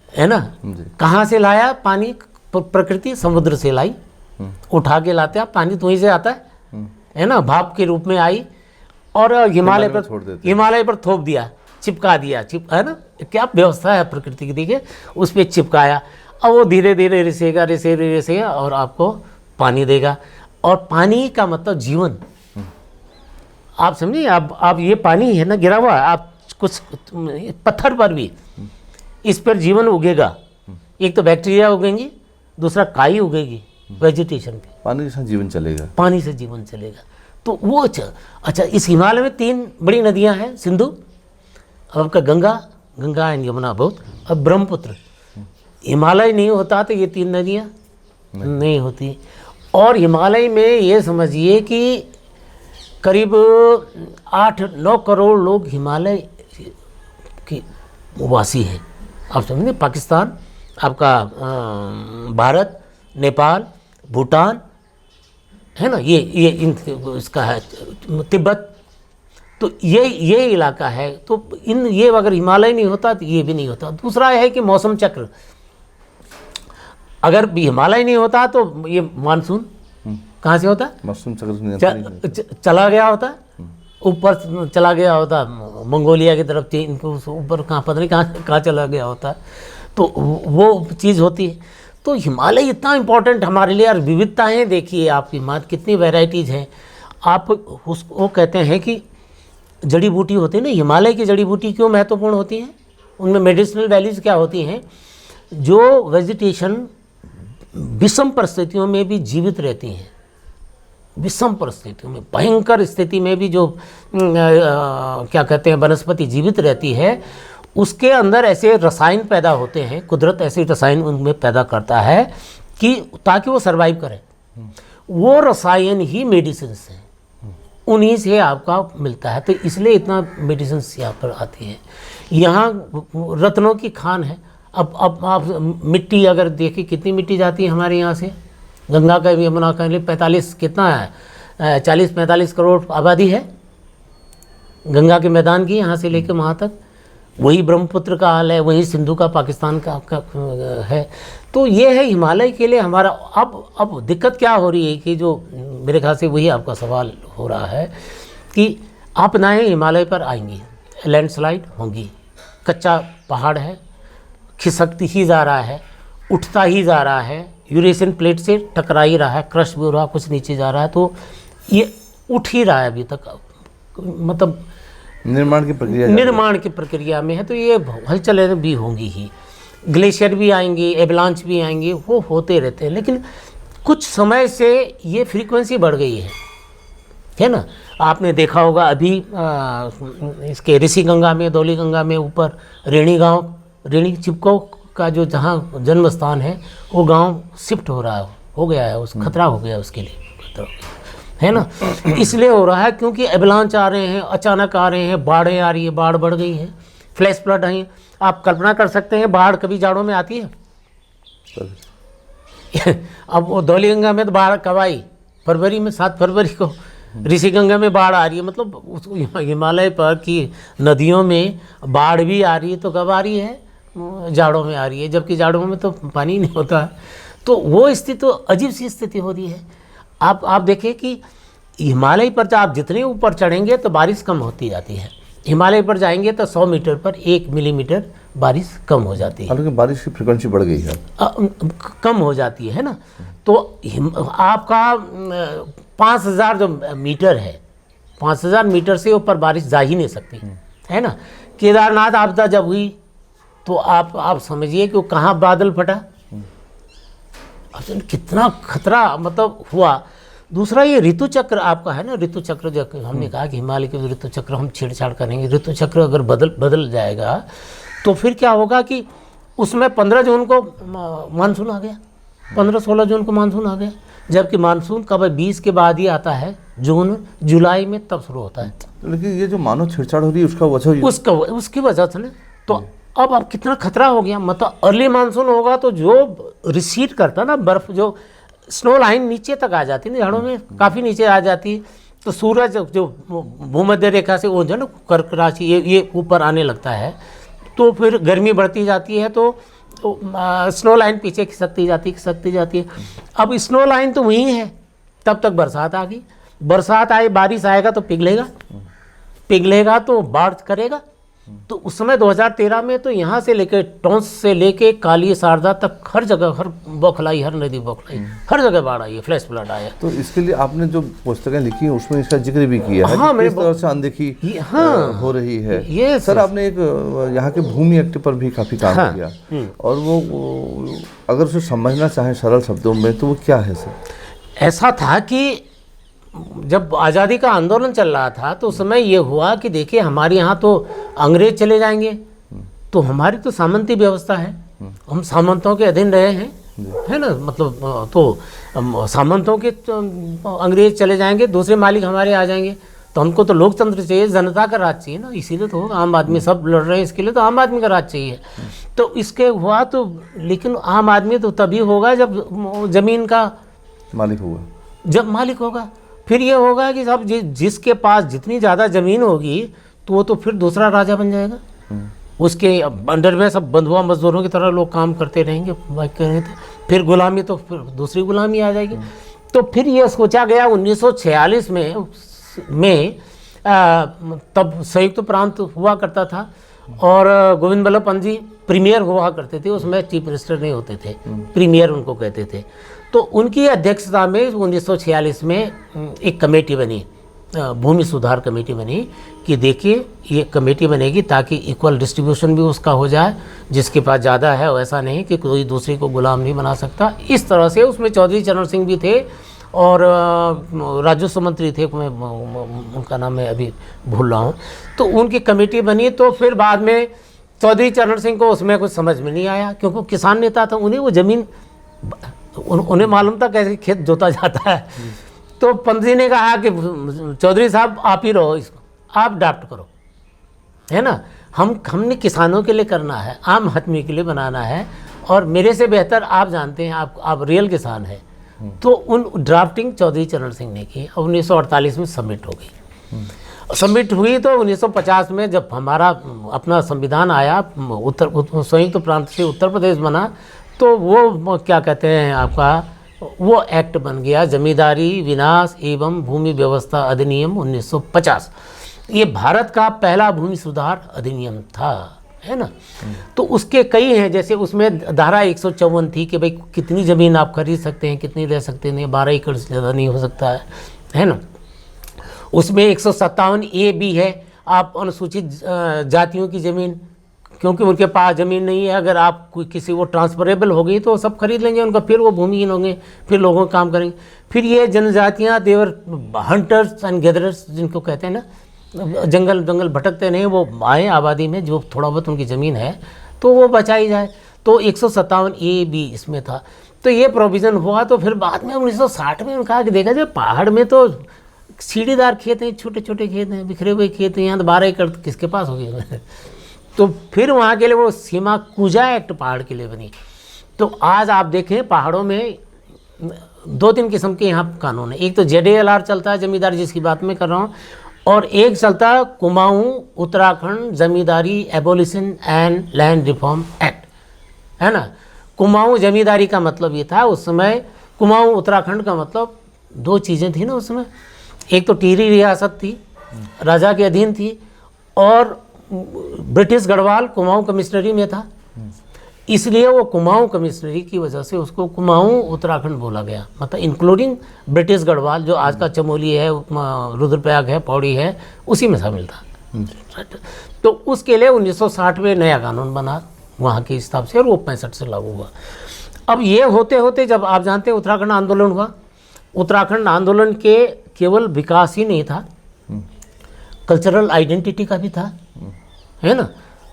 है ना, कहाँ से लाया पानी? प्रकृति समुद्र से लाई, उठा के लाते आप पानी, तो वहीं से आता है ना, भाप के रूप में आई और हिमालय पर थोप दिया, चिपका दिया, है ना। क्या व्यवस्था है प्रकृति की, देखिए, उस पर चिपकाया। अब वो धीरे धीरे रिसेगा और आपको पानी देगा। और पानी का मतलब जीवन, आप समझिए। आप ये पानी है ना गिरा हुआ, आप कुछ पत्थर पर भी इस पर जीवन उगेगा। एक तो बैक्टीरिया उगेंगी, दूसरा काई उगेगी वेजिटेशन पे। पानी के साथ जीवन चलेगा, पानी से जीवन चलेगा। तो वो अच्छा, इस हिमालय में 3 बड़ी नदियां हैं, सिंधु, अब आपका गंगा एंड यमुना बहुत, अब ब्रह्मपुत्र। हिमालय नहीं होता तो ये 3 नदियां नहीं होती। और हिमालय में ये समझिए कि करीब 8-9 करोड़ लोग हिमालय के वासी हैं। आप समझे, पाकिस्तान, आपका भारत, नेपाल, भूटान है ना, ये इसका है, तिब्बत, तो ये इलाका है। तो ये अगर हिमालय नहीं होता तो ये भी नहीं होता। दूसरा है कि मौसम चक्र, अगर भी हिमालय नहीं होता तो ये मानसून कहाँ से होता, मौसम चक्र चला गया होता, ऊपर चला गया होता मंगोलिया की तरफ, चीन को ऊपर, कहाँ पता नहीं कहाँ चला गया होता, तो वो चीज़ होती है। तो हिमालय इतना इम्पोर्टेंट हमारे लिए, और विविधताएँ देखिए आप, हिमालय कितनी वैरायटीज़ हैं। आप उसको कहते हैं कि जड़ी बूटी होती है ना, हिमालय की जड़ी बूटी क्यों महत्वपूर्ण होती हैं, उनमें मेडिसिनल वैल्यूज़ क्या होती हैं? जो वेजिटेशन विषम परिस्थितियों में भी जीवित रहती हैं, विषम परिस्थितियों में, भयंकर स्थिति में भी जो क्या कहते हैं वनस्पति जीवित रहती है, उसके अंदर ऐसे रसायन पैदा होते हैं, कुदरत ऐसे रसायन उनमें पैदा करता है कि ताकि वो सरवाइव करें। वो रसायन ही मेडिसिन हैं, उन्हीं से आपका मिलता है। तो इसलिए इतना मेडिसिन यहाँ पर आती है। यहाँ रत्नों की खान है। अब आप मिट्टी अगर देखिए, कितनी मिट्टी जाती है हमारे यहाँ से, गंगा का, यमुना का, 45 कितना है, 40-45 करोड़ आबादी है गंगा के मैदान की, यहाँ से लेकर वहाँ तक। वही ब्रह्मपुत्र का हाल है, वही सिंधु का पाकिस्तान का है। तो ये है हिमालय के लिए हमारा। अब दिक्कत क्या हो रही है कि जो मेरे ख्याल से वही आपका सवाल हो रहा है कि आप नए हिमालय पर आएंगी, लैंडस्लाइड होंगी, कच्चा पहाड़ है, खिसकती ही जा रहा है, उठता ही जा रहा है, यूरेशियन प्लेट से टकरा ही रहा है, क्रश भी हो रहा है, कुछ नीचे जा रहा है, तो ये उठ ही रहा है अभी तक, मतलब निर्माण की प्रक्रिया में है। तो ये हलचलें भी होंगी ही, ग्लेशियर भी आएंगे, एवलांच भी आएंगे, वो होते रहते हैं। लेकिन कुछ समय से ये फ्रीक्वेंसी बढ़ गई है ना। आपने देखा होगा अभी इसके ऋषि गंगा में, धौली गंगा में ऊपर रेणी चिपको का जो जहाँ जन्म स्थान है, वो गांव शिफ्ट हो गया है, उस खतरा हो गया उसके लिए, है ना। इसलिए हो रहा है क्योंकि एवलांच आ रहे हैं, अचानक आ रहे हैं, बाढ़ें आ रही है, बाढ़ बढ़ गई है, फ्लैश फ्लड आई। आप कल्पना कर सकते हैं बाढ़ कभी जाड़ों में आती है? अब वो धौली गंगा में तो बाढ़ कब आई? फरवरी में, 7 फरवरी को ऋषि गंगा में बाढ़ आ रही है। मतलब हिमालय पर की नदियों में बाढ़ भी आ रही है, तो कब आ रही है? जाड़ों में आ रही है, जबकि जाड़ों में तो पानी नहीं होता है। तो वो स्थिति, तो अजीब सी स्थिति हो रही है। आप देखें कि हिमालय पर आप जितने ऊपर चढ़ेंगे तो बारिश कम होती जाती है। हिमालय पर जाएंगे तो 100 मीटर पर 1 मिलीमीटर बारिश कम हो जाती है। हालांकि बारिश की फ्रिक्वेंसी बढ़ गई है, कम हो जाती है ना। तो आपका 5000 जो मीटर है, 5000 मीटर से ऊपर बारिश जा ही नहीं सकती, है ना। केदारनाथ आपदा जब हुई तो आप समझिए कि वो कहाँ बादल फटा, कितना खतरा मतलब हुआ। दूसरा ये ऋतु चक्र आपका है ना, ऋतु चक्र जो हमने कहा कि हिमालय के ऋतु चक्र हम छेड़छाड़ करेंगे, ऋतु चक्र अगर बदल जाएगा तो फिर क्या होगा कि उसमें 15 जून को मानसून आ गया, 15-16 जून को मानसून आ गया, जबकि मानसून कब 20 के बाद ही आता है, जून जुलाई में तब शुरू होता है। लेकिन ये जो मानव छेड़छाड़ हो रही है उसकी वजह से ना, तो अब कितना खतरा हो गया। मतलब अर्ली मानसून होगा तो जो रिसीड करता ना बर्फ, जो स्नो लाइन नीचे तक आ जाती है, झाड़ों में काफ़ी नीचे आ जाती, तो सूरज जो भूमध्य रेखा से वो जो ना कर्क राशि ये ऊपर आने लगता है, तो फिर गर्मी बढ़ती जाती है, तो स्नो लाइन पीछे खिसकती जाती है। अब स्नो लाइन तो वहीं है, तब तक बरसात आ गई, बरसात आए, बारिश आएगा तो पिघलेगा तो बाढ़ करेगा। तो उस समय 2013 में तो यहाँ से लेके टोंस से लेके काली शारदा तक हर जगह, हर बौखलाई, हर नदी बौखलाई, हर जगह बाढ़ आई है, फ्लैश फ्लड आया। तो इसके लिए आपने जो पुस्तकें लिखी हैं उसमें इसका जिक्र भी किया है, हाँ, किस तरह से अनदेखी हो रही है। ये सर आपने एक यहाँ के भूमि एक्ट पर भी काफ़ी काम किया, और वो अगर उसे समझना चाहें सरल शब्दों में तो वो क्या है सर? ऐसा था कि जब आज़ादी का आंदोलन चल रहा था तो उस समय ये हुआ कि देखिए हमारे यहाँ तो अंग्रेज चले जाएंगे, तो हमारी तो सामंती व्यवस्था है, हम सामंतों के अधीन रहे हैं, है ना, मतलब तो सामंतों के अंग्रेज चले जाएंगे, दूसरे मालिक हमारे आ जाएंगे, तो हमको तो लोकतंत्र चाहिए, जनता का राज चाहिए ना, इसीलिए तो आम आदमी सब लड़ रहे हैं इसके लिए, तो आम आदमी का राज चाहिए। तो इसके हुआ तो, लेकिन आम आदमी तो तभी होगा जब जमीन का मालिक होगा, जब मालिक होगा। फिर ये होगा कि सब जिसके पास जितनी ज़्यादा ज़मीन होगी तो वो तो फिर दूसरा राजा बन जाएगा, उसके अंडर में सब बंधुआ मजदूरों की तरह लोग काम करते रहेंगे, फिर गुलामी, तो फिर दूसरी गुलामी आ जाएगी। तो फिर ये सोचा गया 1946 में तब संयुक्त प्रांत हुआ करता था और गोविंद बल्लभ पंत जी प्रीमियर हुआ करते थे, उसमें चीफ मिनिस्टर नहीं होते थे, प्रीमियर उनको कहते थे। तो उनकी अध्यक्षता में 1946 में एक कमेटी बनी, भूमि सुधार कमेटी बनी, कि देखिए ये कमेटी बनेगी ताकि इक्वल डिस्ट्रीब्यूशन भी उसका हो जाए, जिसके पास ज़्यादा है वैसा नहीं कि कोई दूसरे को गुलाम नहीं बना सकता। इस तरह से उसमें चौधरी चरण सिंह भी थे और राजस्व मंत्री थे, मैं उनका नाम मैं अभी भूल रहा हूँ। तो उनकी कमेटी बनी, तो फिर बाद में चौधरी चरण सिंह को उसमें कुछ समझ में नहीं आया, क्योंकि किसान नेता था, उन्हें वो ज़मीन उन्हें मालूम था कैसे खेत जोता जाता है। तो पंत जी ने कहा कि चौधरी साहब आप ही रहो, इसको आप ड्राफ्ट करो, है ना, हमने किसानों के लिए करना है, आम आदमी के लिए बनाना है, और मेरे से बेहतर आप जानते हैं, आप रियल किसान हैं। तो उन ड्राफ्टिंग चौधरी चरण सिंह ने की, 1948 में सबमिट हो गई। सबमिट हुई तो 1950 में जब हमारा अपना संविधान आया, संयुक्त प्रांत से उत्तर प्रदेश बना, तो वो क्या कहते हैं आपका, वो एक्ट बन गया जमींदारी विनाश एवं भूमि व्यवस्था अधिनियम 1950। ये भारत का पहला भूमि सुधार अधिनियम था, है ना। तो उसके कई हैं, जैसे उसमें धारा 154 थी कि भाई कितनी ज़मीन आप खरीद सकते हैं, कितनी ले सकते हैं, 12 एकड़ से ज़्यादा नहीं हो सकता है ना। उसमें 157A भी है, आप अनुसूचित जातियों की ज़मीन, क्योंकि उनके पास ज़मीन नहीं है, अगर आप कोई किसी वो ट्रांसफरेबल हो गई तो सब खरीद लेंगे उनका, फिर वो भूमिहीन होंगे, फिर लोगों का काम करेंगे। फिर ये जनजातियाँ, देवर हंटर्स एंड गैदरर्स जिनको कहते हैं ना, जंगल भटकते नहीं, वो आए आबादी में, जो थोड़ा बहुत उनकी ज़मीन है तो वो बचाई जाए। तो 157A भी इसमें था। तो ये प्रोविज़न हुआ। तो फिर बाद में 1960 में उनका कि देखा जाए पहाड़ में तो सीढ़ीदार खेत हैं, छोटे छोटे खेत हैं, बिखरे हुए खेत हैं, यहाँ तो 12 एकड़ किसके पास हो गए। तो फिर वहाँ के लिए वो सीमा कुजा एक्ट पहाड़ के लिए बनी। तो आज आप देखें पहाड़ों में 2-3 किस्म के यहाँ कानून है। एक तो ZALR चलता है, जमींदारी जिसकी बात मैं कर रहा हूँ, और एक चलता है Kumaon Uttarakhand zamindari abolition and land reform act, है ना। कुमाऊँ जमींदारी का मतलब ये था उस समय, कुमाऊँ उत्तराखंड का मतलब 2 चीज़ें थी ना उस समय, एक तो टिहरी रियासत थी, राजा के अधीन थी, और ब्रिटिश गढ़वाल कुमाऊँ कमिश्नरी में था, इसलिए वो कुमाऊँ कमिश्नरी की वजह से उसको कुमाऊँ उत्तराखंड बोला गया, मतलब इंक्लूडिंग ब्रिटिश गढ़वाल, जो आज का चमोली है, रुद्रप्रयाग है, पौड़ी है, उसी में शामिल था। तो उसके लिए 1960 में नया कानून बना वहाँ के हिसाब से, और वो 65 से लागू हुआ। अब ये होते होते जब आप जानते हैं उत्तराखंड आंदोलन हुआ, उत्तराखंड आंदोलन के केवल विकास ही नहीं था, कल्चरल आइडेंटिटी का भी था, है ना,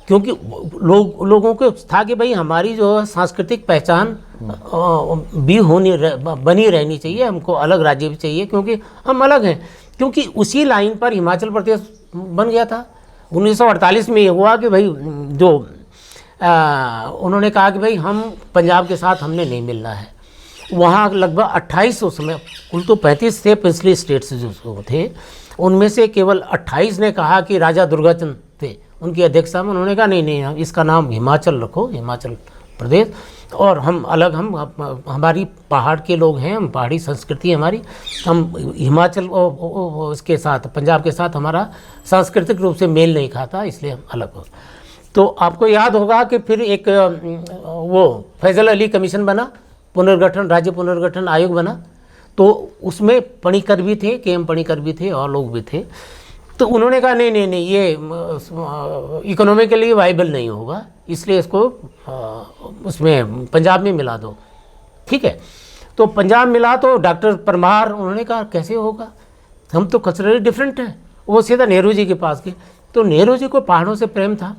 क्योंकि लोगों को था कि भाई हमारी जो सांस्कृतिक पहचान भी बनी रहनी चाहिए, हमको अलग राज्य भी चाहिए क्योंकि हम अलग हैं। क्योंकि उसी लाइन पर हिमाचल प्रदेश बन गया था। 1948 में ये हुआ कि भाई जो उन्होंने कहा कि भाई हम पंजाब के साथ हमने नहीं मिलना है। वहाँ लगभग 28 उस समय, कुल तो 35 थे पिछले स्टेट्स जो थे, उनमें से केवल 28 ने कहा कि राजा दुर्गाचंद थे उनकी अध्यक्षता में, उन्होंने कहा नहीं इसका नाम हिमाचल रखो, हिमाचल प्रदेश, और हम अलग, हमारी पहाड़ के लोग हैं, हम पहाड़ी संस्कृति हमारी, हम हिमाचल इसके साथ पंजाब के साथ हमारा सांस्कृतिक रूप से मेल नहीं खाता, इसलिए हम अलग हो। तो आपको याद होगा कि फिर एक वो फैजल अली कमीशन बना, पुनर्गठन राज्य पुनर्गठन आयोग बना, तो उसमें पणिकर भी थे, KM पणिकर भी थे और लोग भी थे। तो उन्होंने कहा नहीं ये इकोनॉमिकली वाइबल नहीं होगा, इसलिए इसको उसमें पंजाब में मिला दो, ठीक है। तो पंजाब मिला तो डॉक्टर परमार, उन्होंने कहा कैसे होगा, हम तो कल्चरली डिफरेंट हैं। वो सीधा नेहरू जी के पास गए। तो नेहरू जी को पहाड़ों से प्रेम था,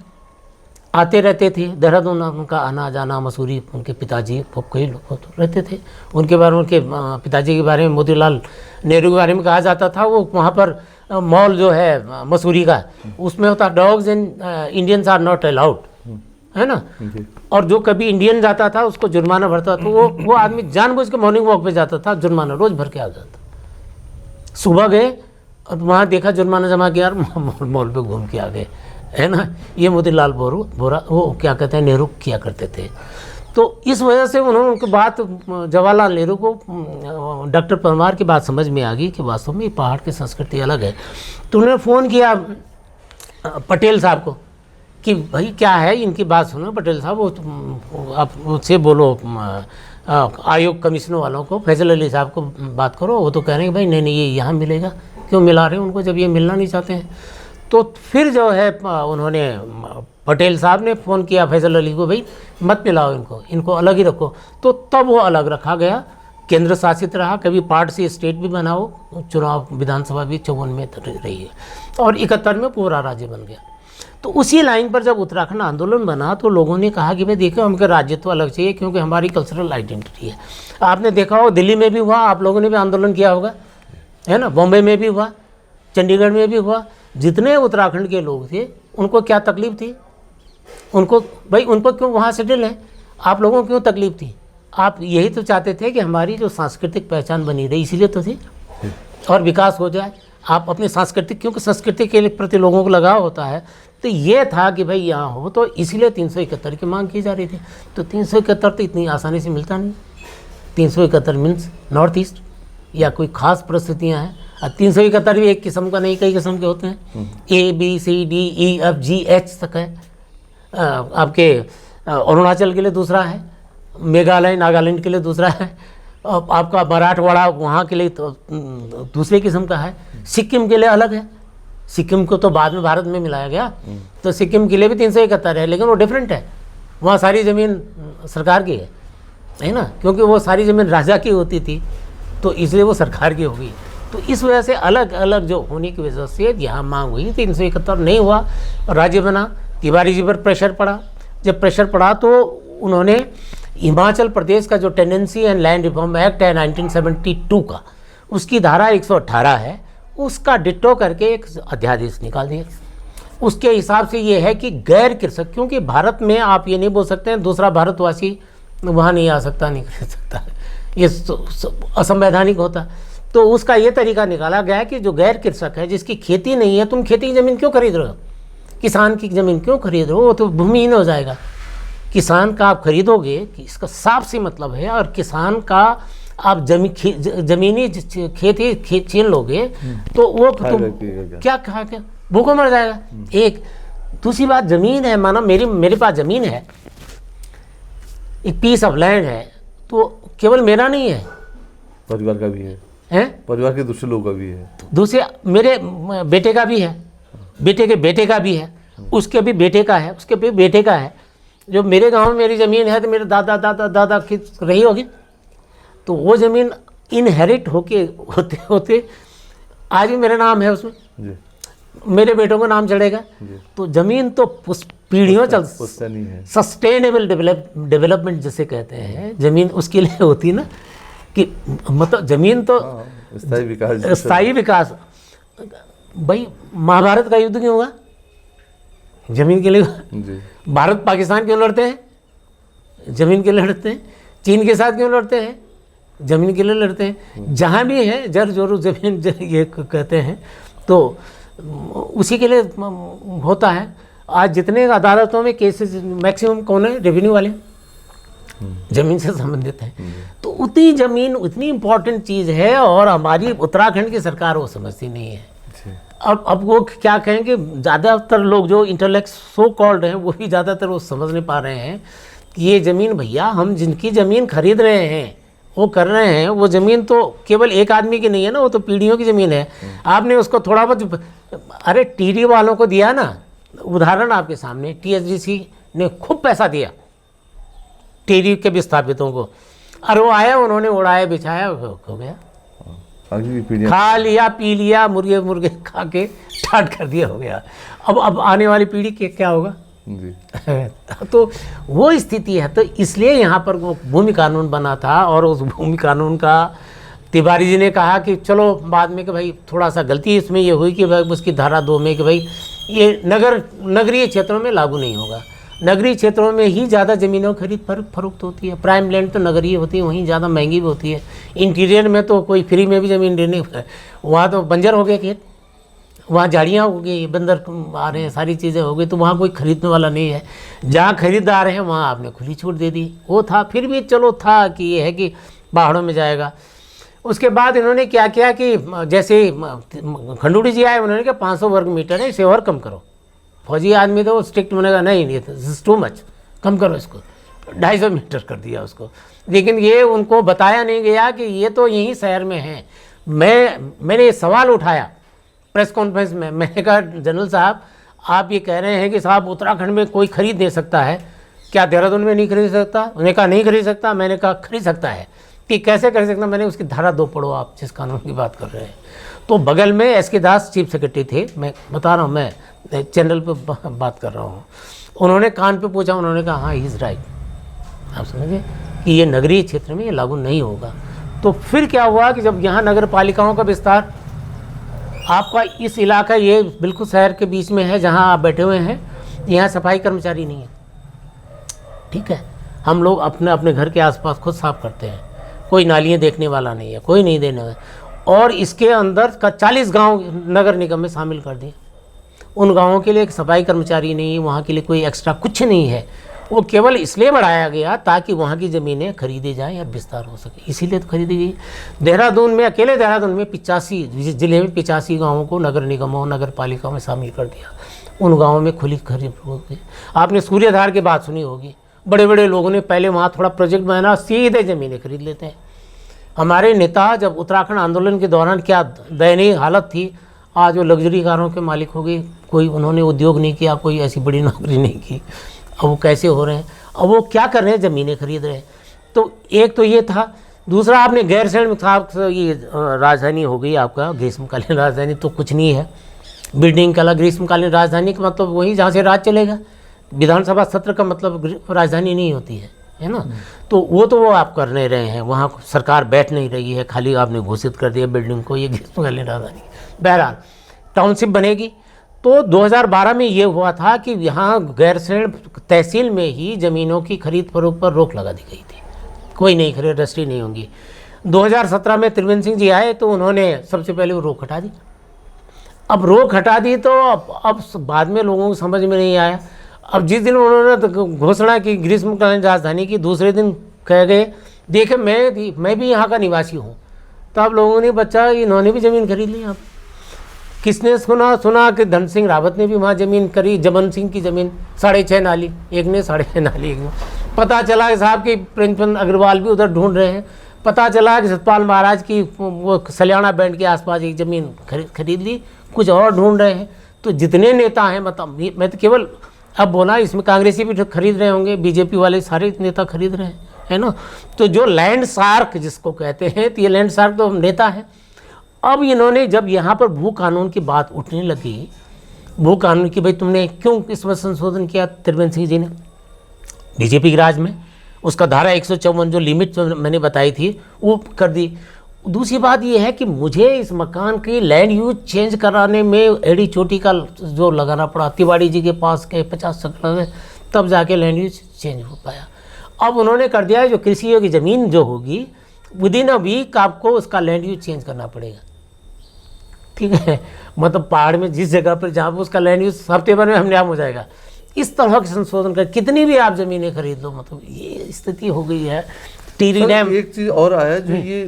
आते रहते थे। देहरादून उनका आना जाना, मसूरी उनके पिताजी कई लोग तो रहते थे। उनके बारे में, उनके पिताजी के बारे में, मोतीलाल नेहरू के बारे में कहा जाता था, वो वहाँ पर मॉल जो है मसूरी का, उसमें होता dogs and Indians are not allowed, है ना। और जो कभी इंडियन जाता था उसको जुर्माना भरता, तो वो आदमी जानबूझ के मॉर्निंग वॉक पे जाता था, जुर्माना रोज भर के आ जाता। सुबह गए और वहाँ देखा जुर्माना जमा किया, मॉल पे घूम के आ गए, है ना। ये मोतीलाल बोरा वो क्या कहते हैं नेहरू किया करते थे। तो इस वजह से उन्होंने उनकी बात, जवाहरलाल नेहरू को डॉक्टर परमार की बात समझ में आ गई कि वास्तव में पहाड़ की संस्कृति अलग है। तो उन्होंने फ़ोन किया पटेल साहब को कि भाई क्या है, इनकी बात सुनो। पटेल साहब वो आप उससे बोलो, आयोग कमिश्नर वालों को, फैजल अली साहब को बात करो। वो तो कह रहे हैं कि भाई नहीं ये यहाँ मिलेगा, क्यों मिला रहे हैं उनको जब ये मिलना नहीं चाहते हैं। तो फिर जो है उन्होंने, पटेल साहब ने फ़ोन किया फैजल अली को, भाई मत मिलाओ इनको अलग ही रखो। तो तब वो अलग रखा गया, केंद्र शासित रहा। कभी पार्ट से स्टेट भी बनाओ, चुनाव विधानसभा भी 54 में रही है, और 71 में पूरा राज्य बन गया। तो उसी लाइन पर जब उत्तराखंड आंदोलन बना तो लोगों ने कहा कि भाई देखो हमको राज्यत्व अलग चाहिए, क्योंकि हमारी कल्चरल आइडेंटिटी है। आपने देखा हो दिल्ली में भी हुआ, आप लोगों ने भी आंदोलन किया होगा, है ना। बॉम्बे में भी हुआ, चंडीगढ़ में भी हुआ। जितने उत्तराखंड के लोग थे उनको क्या तकलीफ़ थी, उनको भाई उनको क्यों वहाँ सेटल है, आप लोगों को क्यों तकलीफ़ थी। आप यही तो चाहते थे कि हमारी जो सांस्कृतिक पहचान बनी रही, इसीलिए तो थी, और विकास हो जाए। आप अपनी सांस्कृतिक, क्योंकि संस्कृति के प्रति लोगों को लगाव होता है, तो ये था कि भाई यहाँ हो, तो इसीलिए 371 की मांग की जा रही थी। तो 371 तो इतनी आसानी से मिलता नहीं। 371 मीन्स नॉर्थ ईस्ट या कोई ख़ास परिस्थितियाँ हैं। 371 भी एक किस्म का नहीं, कई किस्म के होते हैं। ABCDEFGH तक है। आपके अरुणाचल के लिए दूसरा है, मेघालय नागालैंड के लिए दूसरा है, आपका मराठवाड़ा वहाँ के लिए तो दूसरे किस्म का है। सिक्किम के लिए अलग है, सिक्किम को तो बाद में भारत में मिलाया गया, तो सिक्किम के लिए भी 371 है, लेकिन वो डिफरेंट है। वहाँ सारी ज़मीन सरकार की है ना, क्योंकि वो सारी ज़मीन राजा की होती थी, तो इसलिए वो सरकार की हो गई। तो इस वजह से अलग अलग जो होने की वजह से यहाँ मांग हुई। 371 नहीं हुआ, राज्य बना। तिवारी जी पर प्रेशर पड़ा। जब प्रेशर पड़ा तो उन्होंने हिमाचल प्रदेश का जो tenancy and land reform act है 1972 का, उसकी धारा 118 है, उसका डिट्टो करके एक अध्यादेश निकाल दिया। उसके हिसाब से ये है कि गैर कृषक, क्योंकि भारत में आप ये नहीं बोल सकते हैं दूसरा भारतवासी वहाँ नहीं आ सकता, नहीं कर सकता, ये असंवैधानिक होता। तो उसका ये तरीका निकाला गया कि जो गैर कृषक है, जिसकी खेती नहीं है, तुम खेती की ज़मीन क्यों खरीद रहे हो, किसान की ज़मीन क्यों खरीद रहे हो, वो तो भूमिहीन हो जाएगा। किसान का आप खरीदोगे कि इसका साफ सी मतलब है, और किसान का आप जमीनी खेती छीन लोगे तो वो क्या कहा, क्या भूखों मर जाएगा। एक दूसरी बात, ज़मीन है, माना मेरे पास ज़मीन है, एक पीस ऑफ लैंड है, तो केवल मेरा नहीं है, परिवार का भी है, परिवार के दूसरे लोगों का भी है, दूसरे मेरे बेटे का भी है, बेटे के बेटे का भी है, उसके भी बेटे का है, उसके भी बेटे का है। जो मेरे गांव में मेरी ज़मीन है तो मेरे दादा दादा दादा की रही होगी, तो वो ज़मीन इनहेरिट होते होते आज भी मेरा नाम है उसमें जी। मेरे बेटों का नाम चढ़ेगा, तो ज़मीन तो पीढ़ियों चल, सस्टेनेबल डेवलपमेंट जिसे कहते हैं, ज़मीन उसके लिए होती ना, कि मतलब ज़मीन तो स्थायी विकास। भाई महाभारत का युद्ध क्यों हुआ, ज़मीन के लिए जी। भारत पाकिस्तान क्यों लड़ते हैं, ज़मीन के लिए लड़ते हैं। चीन के साथ क्यों लड़ते हैं, ज़मीन के लिए लड़ते हैं। जहाँ भी है जर जोरू ज़मीन ये कहते हैं, तो उसी के लिए होता है। आज जितने अदालतों में केसेस मैक्सिमम कौन है, रेवेन्यू वाले, ज़मीन से संबंधित है। तो उतनी ज़मीन उतनी इम्पोर्टेंट चीज़ है, और हमारी उत्तराखंड की सरकार वो समझती नहीं है। अब वो क्या कहें कि ज़्यादातर लोग जो इंटेलेक्ट सो कॉल्ड हैं, वो भी ज़्यादातर वो समझ नहीं पा रहे हैं कि ये ज़मीन, भैया हम जिनकी ज़मीन खरीद रहे हैं, वो कर रहे हैं, वो ज़मीन तो केवल एक आदमी की नहीं है ना, वो तो पीढ़ियों की ज़मीन है। आपने उसको थोड़ा बहुत, अरे टीडी वालों को दिया ना, उदाहरण आपके सामने, TSGC ने खूब पैसा दिया टीडी के विस्थापितों को, और वो आया, उन्होंने उड़ाया बिछाया, हो गया, खा लिया पी लिया, मुर्गे खा के ठाट कर दिया, हो गया। अब आने वाली पीढ़ी के क्या होगा, जी। तो वो स्थिति है, तो इसलिए यहाँ पर वो भूमि कानून बना था, और उस भूमि कानून का तिवारी जी ने कहा कि चलो बाद में कि भाई थोड़ा सा गलती इसमें ये हुई कि भाई उसकी धारा 2 में कि भाई ये नगरीय क्षेत्रों में लागू नहीं होगा। नगरीय क्षेत्रों में ही ज़्यादा ज़मीनों खरीद फरोख्त होती है। प्राइम लैंड तो नगरीय होती है, वहीं ज़्यादा महंगी भी होती है। इंटीरियर में तो कोई फ्री में भी ज़मीन देने, वहाँ तो बंजर हो गया खेत, वहाँ झाड़ियाँ हो गई, बंदर आ रहे हैं, सारी चीज़ें हो गई, तो वहाँ कोई खरीदने वाला नहीं है। जहाँ खरीदार हैं वहाँ आपने खुली छूट दे दी। वो था, फिर भी चलो था कि ये है कि पहाड़ों में जाएगा। उसके बाद इन्होंने क्या किया कि जैसे खंडूड़ी जी आए, उन्होंने कहा 500 वर्ग मीटर है, इसे और कम करो। फौजी आदमी तो स्ट्रिक्ट बनेगा, नहीं टू मच, कम करो इसको, 250 मीटर कर दिया उसको। लेकिन ये उनको बताया नहीं गया कि ये तो यहीं शहर में है। मैंने ये सवाल उठाया प्रेस कॉन्फ्रेंस में, मैंने कहा जनरल साहब आप ये कह रहे हैं कि साहब उत्तराखंड में कोई खरीद नहीं सकता है, क्या देहरादून में नहीं खरीद सकता? उन्होंने कहा नहीं खरीद सकता। मैंने कहा खरीद सकता है, कि कैसे कर सकता? मैंने उसकी धारा 2 पढ़ो आप, जिस कानून की बात कर रहे हैं। तो बगल में एस.के. दास चीफ सेक्रेटरी थे, मैं बता रहा हूँ, मैं चैनल पे बात कर रहा हूँ। उन्होंने कान पे पूछा, उन्होंने कहा हाँ ही इज़ राइट, आप समझे कि ये नगरीय क्षेत्र में ये लागू नहीं होगा। तो फिर क्या हुआ कि जब यहाँ नगर पालिकाओं का विस्तार, आपका इस इलाका ये बिल्कुल शहर के बीच में है जहाँ आप बैठे हुए हैं, यहाँ सफाई कर्मचारी नहीं है, ठीक है। हम लोग अपने अपने घर के आसपास खुद साफ करते हैं, कोई नालियाँ देखने वाला नहीं है, कोई नहीं देने वाला। और इसके अंदर का 40 गांव नगर निगम में शामिल कर दिए। उन गांवों के लिए एक सफाई कर्मचारी नहीं है, वहाँ के लिए कोई एक्स्ट्रा कुछ नहीं है। वो केवल इसलिए बढ़ाया गया ताकि वहाँ की ज़मीनें खरीदी जाएँ और विस्तार हो सके, इसीलिए तो खरीदी गई। देहरादून में, अकेले देहरादून में 85 जिले में 85 गाँवों को नगर निगमों, नगर पालिकाओं में शामिल कर दिया। उन गाँवों में खुली खरीद हो गई। आपने सूर्यधार की बात सुनी होगी, बड़े बड़े लोगों ने पहले वहाँ थोड़ा प्रोजेक्ट बनाया, सीधे ज़मीनें खरीद लेते हैं। हमारे नेता जब उत्तराखंड आंदोलन के दौरान क्या दयनीय हालत थी, आज वो लग्जरी कारों के मालिक हो गए, कोई उन्होंने उद्योग नहीं किया, कोई ऐसी बड़ी नौकरी नहीं की। अब वो कैसे हो रहे हैं, अब वो क्या कर रहे हैं, ज़मीनें खरीद रहे हैं। तो एक तो ये था। दूसरा, आपने गैरसैंण साहब ये राजधानी हो गई आपका, ग्रीष्मकालीन राजधानी तो कुछ नहीं है। बिल्डिंग का ग्रीष्मकालीन राजधानी का मतलब वही जहाँ से राज चलेगा। विधानसभा सत्र का मतलब राजधानी नहीं होती है ना। तो वो आप कर नहीं रहे हैं, वहाँ सरकार बैठ नहीं रही है, खाली आपने घोषित कर दिया बिल्डिंग को ये ग्रीष्मकालीन राजधानी। बहरहाल टाउनशिप बनेगी। तो 2012 में ये हुआ था कि यहाँ गैरसैंण तहसील में ही ज़मीनों की खरीद फरोख्त पर रोक लगा दी गई थी, कोई नहीं खरीद, रजिस्ट्री नहीं होंगी। 2017 में त्रिवेंद्र सिंह जी आए तो उन्होंने सबसे पहले वो रोक हटा दी। अब रोक हटा दी तो अब बाद में लोगों को समझ में नहीं आया। अब जिस दिन उन्होंने घोषणा की ग्रीष्मकालीन राजधानी की, दूसरे दिन कह गए देखे मैं भी यहाँ का निवासी हूँ। तो अब लोगों ने बच्चा इन्होंने भी ज़मीन खरीद ली। अब किसने सुना कि धन सिंह रावत ने भी वहाँ ज़मीन करी, जमन सिंह की ज़मीन 6.5 नाली, एक ने 6.5 नाली, एक ने। पता चला कि साहब की प्रेमचंद अग्रवाल भी उधर ढूंढ रहे हैं। पता चला कि सतपाल महाराज की वो सलियाना बैंड के आसपास एक ज़मीन खरीद ली, कुछ और ढूंढ रहे हैं। तो जितने नेता हैं, मतलब मैं तो केवल अब बोला, इसमें कांग्रेसी भी खरीद रहे होंगे, बीजेपी वाले सारे नेता खरीद रहे हैं, है ना। तो जो लैंड शार्क जिसको कहते हैं, तो ये लैंड शार्क तो नेता है। अब इन्होंने जब यहाँ पर भू कानून की बात उठने लगी, भू कानून की, भाई तुमने क्यों इसमें संशोधन किया, त्रिवेंद्र सिंह जी ने बीजेपी के राज में, उसका धारा 154 जो लिमिट जो मैंने बताई थी वो कर दी। दूसरी बात ये है कि मुझे इस मकान की लैंड यूज चेंज कराने में एड़ी चोटी का जो लगाना पड़ा, तिवारी जी के पास के 50 चक्कर में, तब जाके लैंड यूज चेंज हो पाया। अब उन्होंने कर दिया है जो कृषि योग्य ज़मीन जो होगी, विदिन अ वीक आपको उसका लैंड यूज चेंज करना पड़ेगा, ठीक है। मतलब पहाड़ में जिस जगह पर जहाँ पर उसका लैंड यूज हफ्ते भर में हमने हो जाएगा, इस तरह के संशोधन कर कितनी भी आप ज़मीनें खरीद लो, मतलब ये स्थिति हो गई है। टीरी डैम, एक चीज और आया जो ये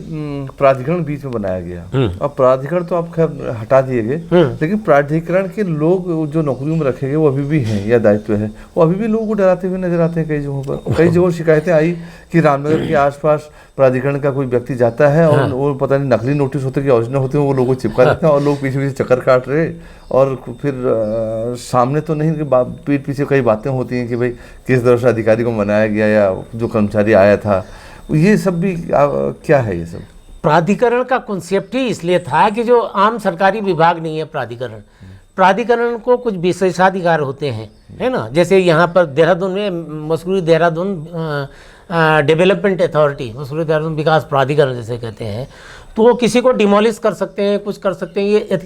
प्राधिकरण बीच में बनाया गया। अब प्राधिकरण तो आप खैर हटा दिए गए, लेकिन प्राधिकरण के लोग जो नौकरियों में रखे गए वो अभी भी हैं, या दायित्व है, वो अभी भी लोगों को डराते हुए नजर आते हैं। कई जगहों पर कई जगहों शिकायतें आई कि रामनगर के आसपास प्राधिकरण का कोई व्यक्ति जाता है और वो पता नहीं नकली नोटिस होते कि ओरिजिनल होते हैं, वो लोगों को चिपका देते हैं और लोग पीछे पीछे चक्कर काट रहे, और फिर सामने तो नहीं, पीठ पीछे कई बातें होती हैं कि भाई किस तरह से अधिकारी को मनाया गया या जो कर्मचारी आया था, ये सब भी क्या है। ये सब प्राधिकरण का कॉन्सेप्ट ही इसलिए था कि जो आम सरकारी विभाग नहीं है प्राधिकरण को कुछ विशेषाधिकार होते हैं, है ना। जैसे यहाँ पर देहरादून में मसूरी देहरादून डेवलपमेंट अथॉरिटी, मसूरी देहरादून विकास प्राधिकरण जैसे कहते हैं, तो वो किसी को डिमोलिश कर सकते हैं, कुछ कर सकते हैं। ये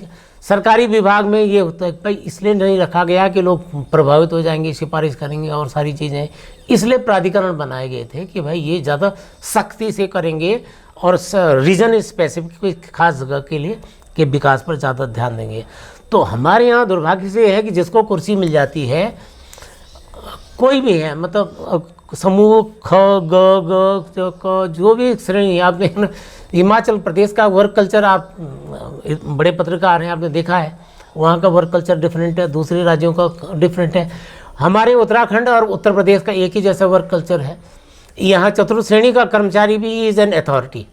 सरकारी विभाग में ये होता है भाई, इसलिए नहीं रखा गया कि लोग प्रभावित हो जाएंगे, सिफारिश करेंगे और सारी चीज़ें, इसलिए प्राधिकरण बनाए गए थे कि भाई ये ज़्यादा सख्ती से करेंगे और रीजन स्पेसिफिक कोई खास जगह के लिए के विकास पर ज़्यादा ध्यान देंगे। तो हमारे यहाँ दुर्भाग्य से है कि जिसको कुर्सी मिल जाती है, कोई भी है, मतलब समूह ख ग क जो भी श्रेणी, आपने हिमाचल प्रदेश का वर्क कल्चर, आप बड़े पत्रकार हैं, आपने देखा है वहाँ का वर्क कल्चर डिफरेंट है, दूसरे राज्यों का डिफरेंट है। हमारे उत्तराखंड और उत्तर प्रदेश का एक ही जैसा वर्क कल्चर है। यहाँ चतुर्थ श्रेणी का कर्मचारी भी इज़ एन अथॉरिटी,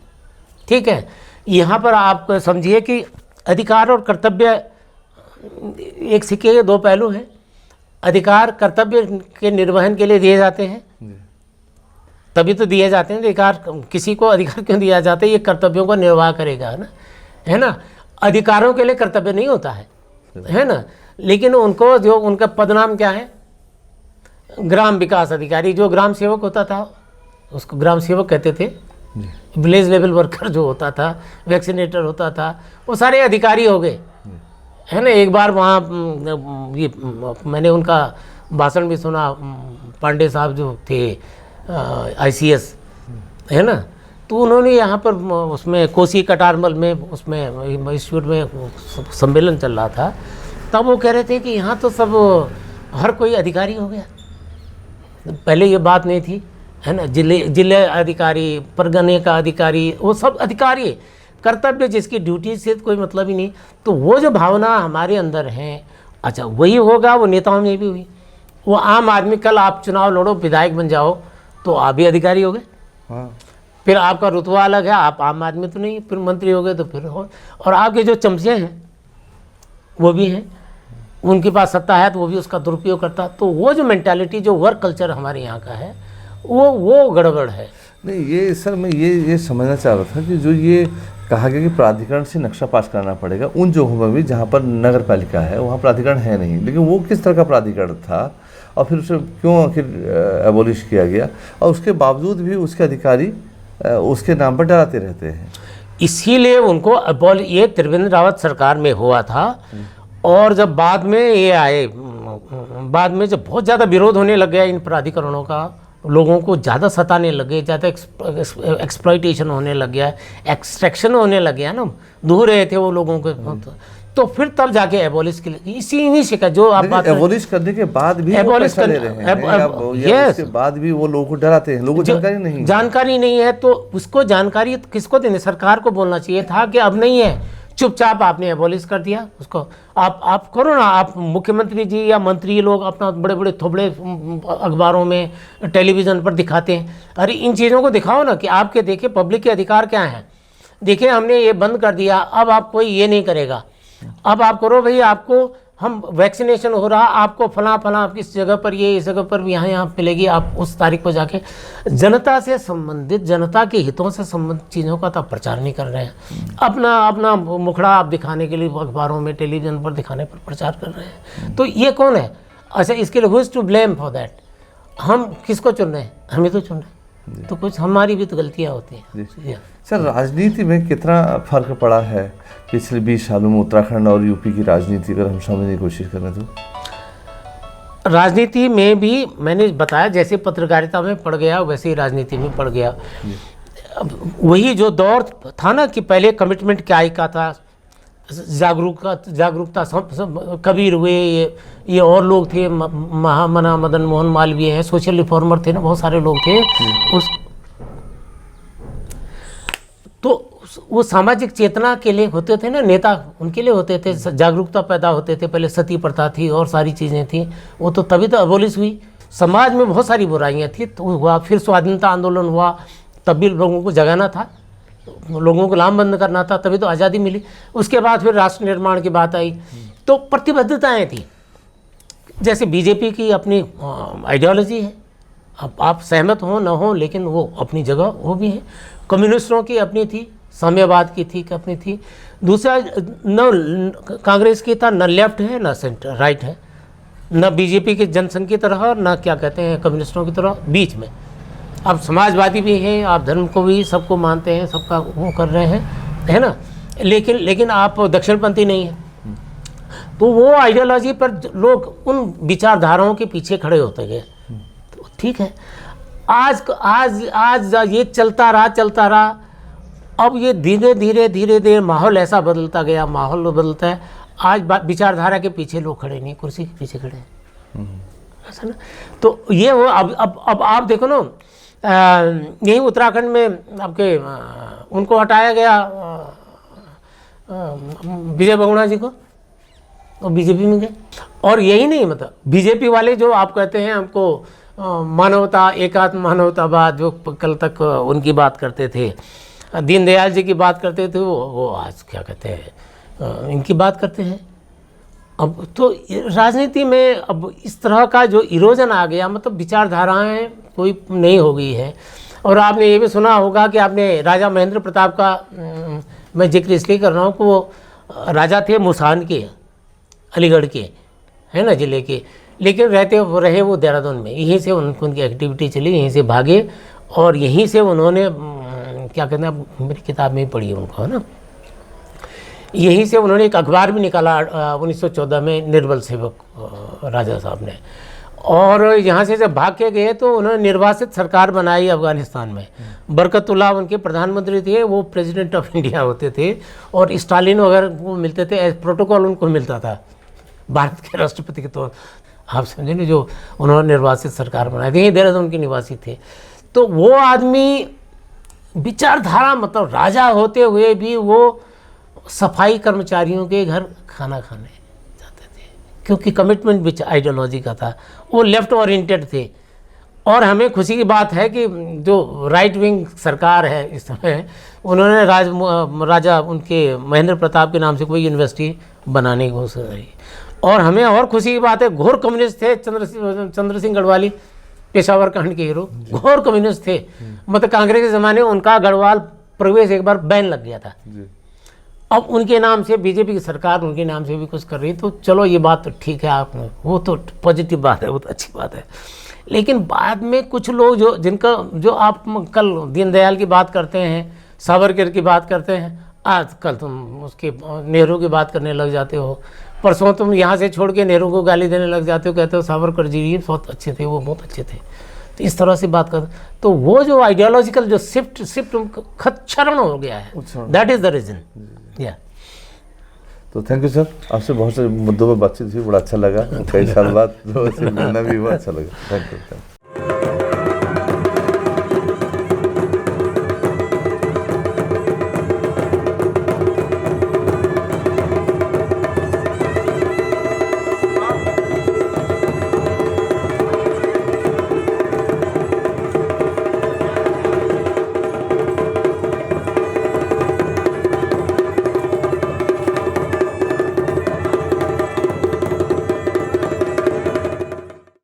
ठीक है। यहाँ पर आप समझिए कि अधिकार और कर्तव्य एक सिक्के के दो पहलू हैं। अधिकार कर्तव्य के निर्वहन के लिए दिए जाते हैं, तभी तो दिए जाते हैं। अधिकार, किसी को अधिकार क्यों दिया जाता है? ये कर्तव्यों का निर्वाह करेगा, है ना। अधिकारों के लिए कर्तव्य नहीं होता है ना। लेकिन उनको जो उनका पदनाम क्या है, ग्राम विकास अधिकारी, जो ग्राम सेवक होता था उसको ग्राम सेवक कहते थे। विलेज लेवल वर्कर जो होता था, वैक्सीनेटर होता था, वो सारे अधिकारी हो गए, है ना। एक बार वहाँ ये मैंने उनका भाषण भी सुना, पांडे साहब जो थे ICS, है ना, तो उन्होंने यहाँ पर उसमें कोसी कटारमल में उसमें इंस्टीट्यूट में सम्मेलन चल रहा था, तब वो कह रहे थे कि यहाँ तो सब हर कोई अधिकारी हो गया। पहले ये बात नहीं थी, है ना। जिले अधिकारी, परगने का अधिकारी, वो सब अधिकारी, कर्तव्य जिसकी ड्यूटी से कोई मतलब ही नहीं। तो वो जो भावना हमारे अंदर है, अच्छा वही होगा, वो नेताओं में भी हुई। वो आम आदमी, कल आप चुनाव लड़ो, विधायक बन जाओ, तो आप भी अधिकारी हो गए। हाँ। फिर आपका रुतबा अलग है, आप आम आदमी तो नहीं, फिर मंत्री हो गए तो फिर हो। और आपके जो चमचे हैं वो भी हैं, उनके पास सत्ता है तो वो भी उसका दुरुपयोग करता। तो वो जो मेंटालिटी, जो वर्क कल्चर हमारे यहाँ का है, वो गड़बड़ है। नहीं, ये सर मैं ये समझना चाह रहा था कि जो ये कहा गया कि प्राधिकरण से नक्शा पास करना पड़ेगा उन जगहों में भी जहाँ पर नगर पालिका है, वहाँ प्राधिकरण है नहीं, लेकिन वो किस तरह का प्राधिकरण था और फिर उसे क्यों आखिर एबॉलिश किया गया, और उसके बावजूद भी उसके अधिकारी उसके नाम पर डराते रहते हैं। इसीलिए उनको ये त्रिवेंद्र रावत सरकार में हुआ था। और जब बाद में ये आए, बाद में जब बहुत ज़्यादा विरोध होने लग गया इन प्राधिकरणों का, लोगों को ज़्यादा सताने लगे, ज़्यादा एक्सप्लॉइटेशन होने लग गया, एक्सट्रैक्शन होने लग गया ना, दूर रहे थे वो लोगों के, तो फिर तब जाके एबॉलिश के लिए इसी से का जो आप बात एबॉलिश करने के बाद भी वो पैसा ले रहे हैं, उसके बाद भी वो लोगों को डराते हैं, लोगों को जानकारी नहीं है। तो उसको जानकारी किसको देने? सरकार को बोलना चाहिए था कि अब नहीं है, चुपचाप आपने एबॉलिश कर दिया उसको। आप करो ना, आप मुख्यमंत्री जी या मंत्री लोग अपना बड़े बड़े थोबड़े अखबारों में, टेलीविज़न पर दिखाते हैं, अरे इन चीज़ों को दिखाओ ना कि आपके देखिए पब्लिक के अधिकार क्या हैं, देखिए हमने ये बंद कर दिया, अब आप कोई ये नहीं करेगा, अब आप करो भाई, आपको हम वैक्सीनेशन हो रहा, आपको फला आप किस जगह पर, ये इस जगह पर भी यहाँ मिलेगी, आप उस तारीख को जाके जनता से संबंधित, जनता के हितों से संबंधित चीज़ों का तो प्रचार नहीं कर रहे हैं। अपना मुखड़ा आप दिखाने के लिए अखबारों में, टेलीविज़न पर दिखाने पर प्रचार कर रहे हैं। तो ये कौन है? अच्छा, इसके लिए who is to blame for that? हम किसको चुन रहे हैं? हमें तो चुन रहे हैं। तो कुछ हमारी भी तो गलतियाँ होती हैं। सर, राजनीति में कितना फर्क पड़ा है पिछले 20 सालों में उत्तराखंड और यूपी की राजनीति, अगर हम समझने की कोशिश करें तो? राजनीति में भी मैंने बताया, जैसे पत्रकारिता में पड़ गया वैसे ही राजनीति में पड़ गया। वही जो दौर था ना कि पहले कमिटमेंट क्या का था, जागरूकता सब कबीर हुए, ये और लोग थे, महामना मदन मोहन मालवीय हैं, सोशल रिफॉर्मर थे ना, बहुत सारे लोग थे तो वो सामाजिक चेतना के लिए होते थे ना नेता, उनके लिए होते थे, जागरूकता पैदा होते थे। पहले सती प्रथा थी और सारी चीज़ें थी, वो तो तभी तो अबोलिश हुई। समाज में बहुत सारी बुराइयां थी तो हुआ, फिर स्वाधीनता आंदोलन हुआ, तब भी लोगों को जगाना था, लोगों को लामबंद करना था, तभी तो आज़ादी मिली। उसके बाद फिर राष्ट्र निर्माण की बात आई, तो प्रतिबद्धताएँ थी। जैसे बीजेपी की अपनी आइडियोलॉजी है, अब आप सहमत हो न हो, लेकिन वो अपनी जगह वो भी है। कम्युनिस्टों की अपनी थी, साम्यवाद की थी अपनी थी, दूसरा न कांग्रेस की तरह न लेफ्ट है न सेंटर राइट है, न बीजेपी के जनसंघ की तरह और न क्या कहते हैं कम्युनिस्टों की तरह, बीच में। आप समाजवादी भी हैं, आप धर्म को भी सबको मानते हैं, सबका वो कर रहे हैं, है ना, लेकिन आप दक्षिणपंथी नहीं हैं। तो वो आइडियोलॉजी पर लोग उन विचारधाराओं के पीछे खड़े होते गए। तो ठीक है, आज ये चलता रहा। अब ये धीरे धीरे माहौल ऐसा बदलता गया, माहौल बदलता है। आज विचारधारा के पीछे लोग खड़े नहीं, कुर्सी के पीछे खड़े हैं, ऐसा ना। तो ये वो अब आप देखो ना, यही उत्तराखंड में आपके उनको हटाया गया, विजय बहुगुणा जी को, और बीजेपी में गए। और यही नहीं, मतलब बीजेपी वाले जो आप कहते हैं हमको मानवता, एकात्म मानवतावाद, जो कल तक उनकी बात करते थे, दीनदयाल जी की बात करते थे, वो आज क्या कहते हैं इनकी बात करते हैं। अब तो राजनीति में अब इस तरह का जो इरोजन आ गया, मतलब विचारधाराएं कोई नहीं हो गई है। और आपने ये भी सुना होगा कि आपने राजा महेंद्र प्रताप का मैं जिक्र इसलिए कर रहा हूँ कि वो राजा थे मुसान के, अलीगढ़ के, है ना, ज़िले के, लेकिन रहे वो देहरादून में। यहीं से उनकी एक्टिविटी चली, यहीं से भागे और यहीं से उन्होंने क्या कहते हैं, मेरी किताब में ही पढ़ी उनको, है ना, यहीं से उन्होंने एक अखबार भी निकाला 1914 में, निर्बल सेवक राजा साहब ने। और यहाँ से जब भाग के गए तो उन्होंने निर्वासित सरकार बनाई अफ़गानिस्तान में। बरकतुल्लाह उनके प्रधानमंत्री थे, वो प्रेसिडेंट ऑफ इंडिया होते थे, और स्टालिन वगैरह वो मिलते थे, प्रोटोकॉल उनको मिलता था भारत के राष्ट्रपति के तौर। आप समझे ना, जो उन्होंने निर्वासित सरकार बनाई थी, यही देहरादून के निवासी थे। तो वो आदमी विचारधारा, मतलब राजा होते हुए भी वो सफाई कर्मचारियों के घर खाना खाने जाते थे, क्योंकि कमिटमेंट आइडियोलॉजी का था, वो लेफ्ट ओरिएंटेड थे। और हमें खुशी की बात है कि जो राइट विंग सरकार है इस समय, उन्होंने राजा उनके महेंद्र प्रताप के नाम से कोई यूनिवर्सिटी बनाने की कोशिश करी। और हमें और खुशी की बात है, घोर कम्युनिस्ट थे चंद्र सिंह गढ़वाली, पेशावर कांड के हीरो, घोर कम्युनिस्ट थे। मतलब कांग्रेस के ज़माने में उनका गढ़वाल प्रवेश एक बार बैन लग गया था। अब उनके नाम से बीजेपी की सरकार उनके नाम से भी कुछ कर रही, तो चलो ये बात तो ठीक है, आपने वो तो पॉजिटिव बात है, वो तो अच्छी बात है। लेकिन बाद में कुछ लोग जो आप कल दीनदयाल की बात करते हैं, सावरकर की बात करते हैं, आज कल तुम उसके नेहरू की बात करने लग जाते हो, परसों तुम यहाँ से छोड़ के नेहरू को गाली देने लग जाते हो, कहते हो सावरकर जी बहुत अच्छे थे, वो बहुत अच्छे थे। तो इस तरह से बात कर, तो वो जो आइडियोलॉजिकल जो शिफ्ट क्षरण हो गया है, दैट इज़ द रीज़न। या तो थैंक यू सर, आपसे बहुत से मुद्दों पर बातचीत हुई, बड़ा अच्छा लगा। कई साल बाद मिलना भी हुआ, अच्छा लगा। Thank you.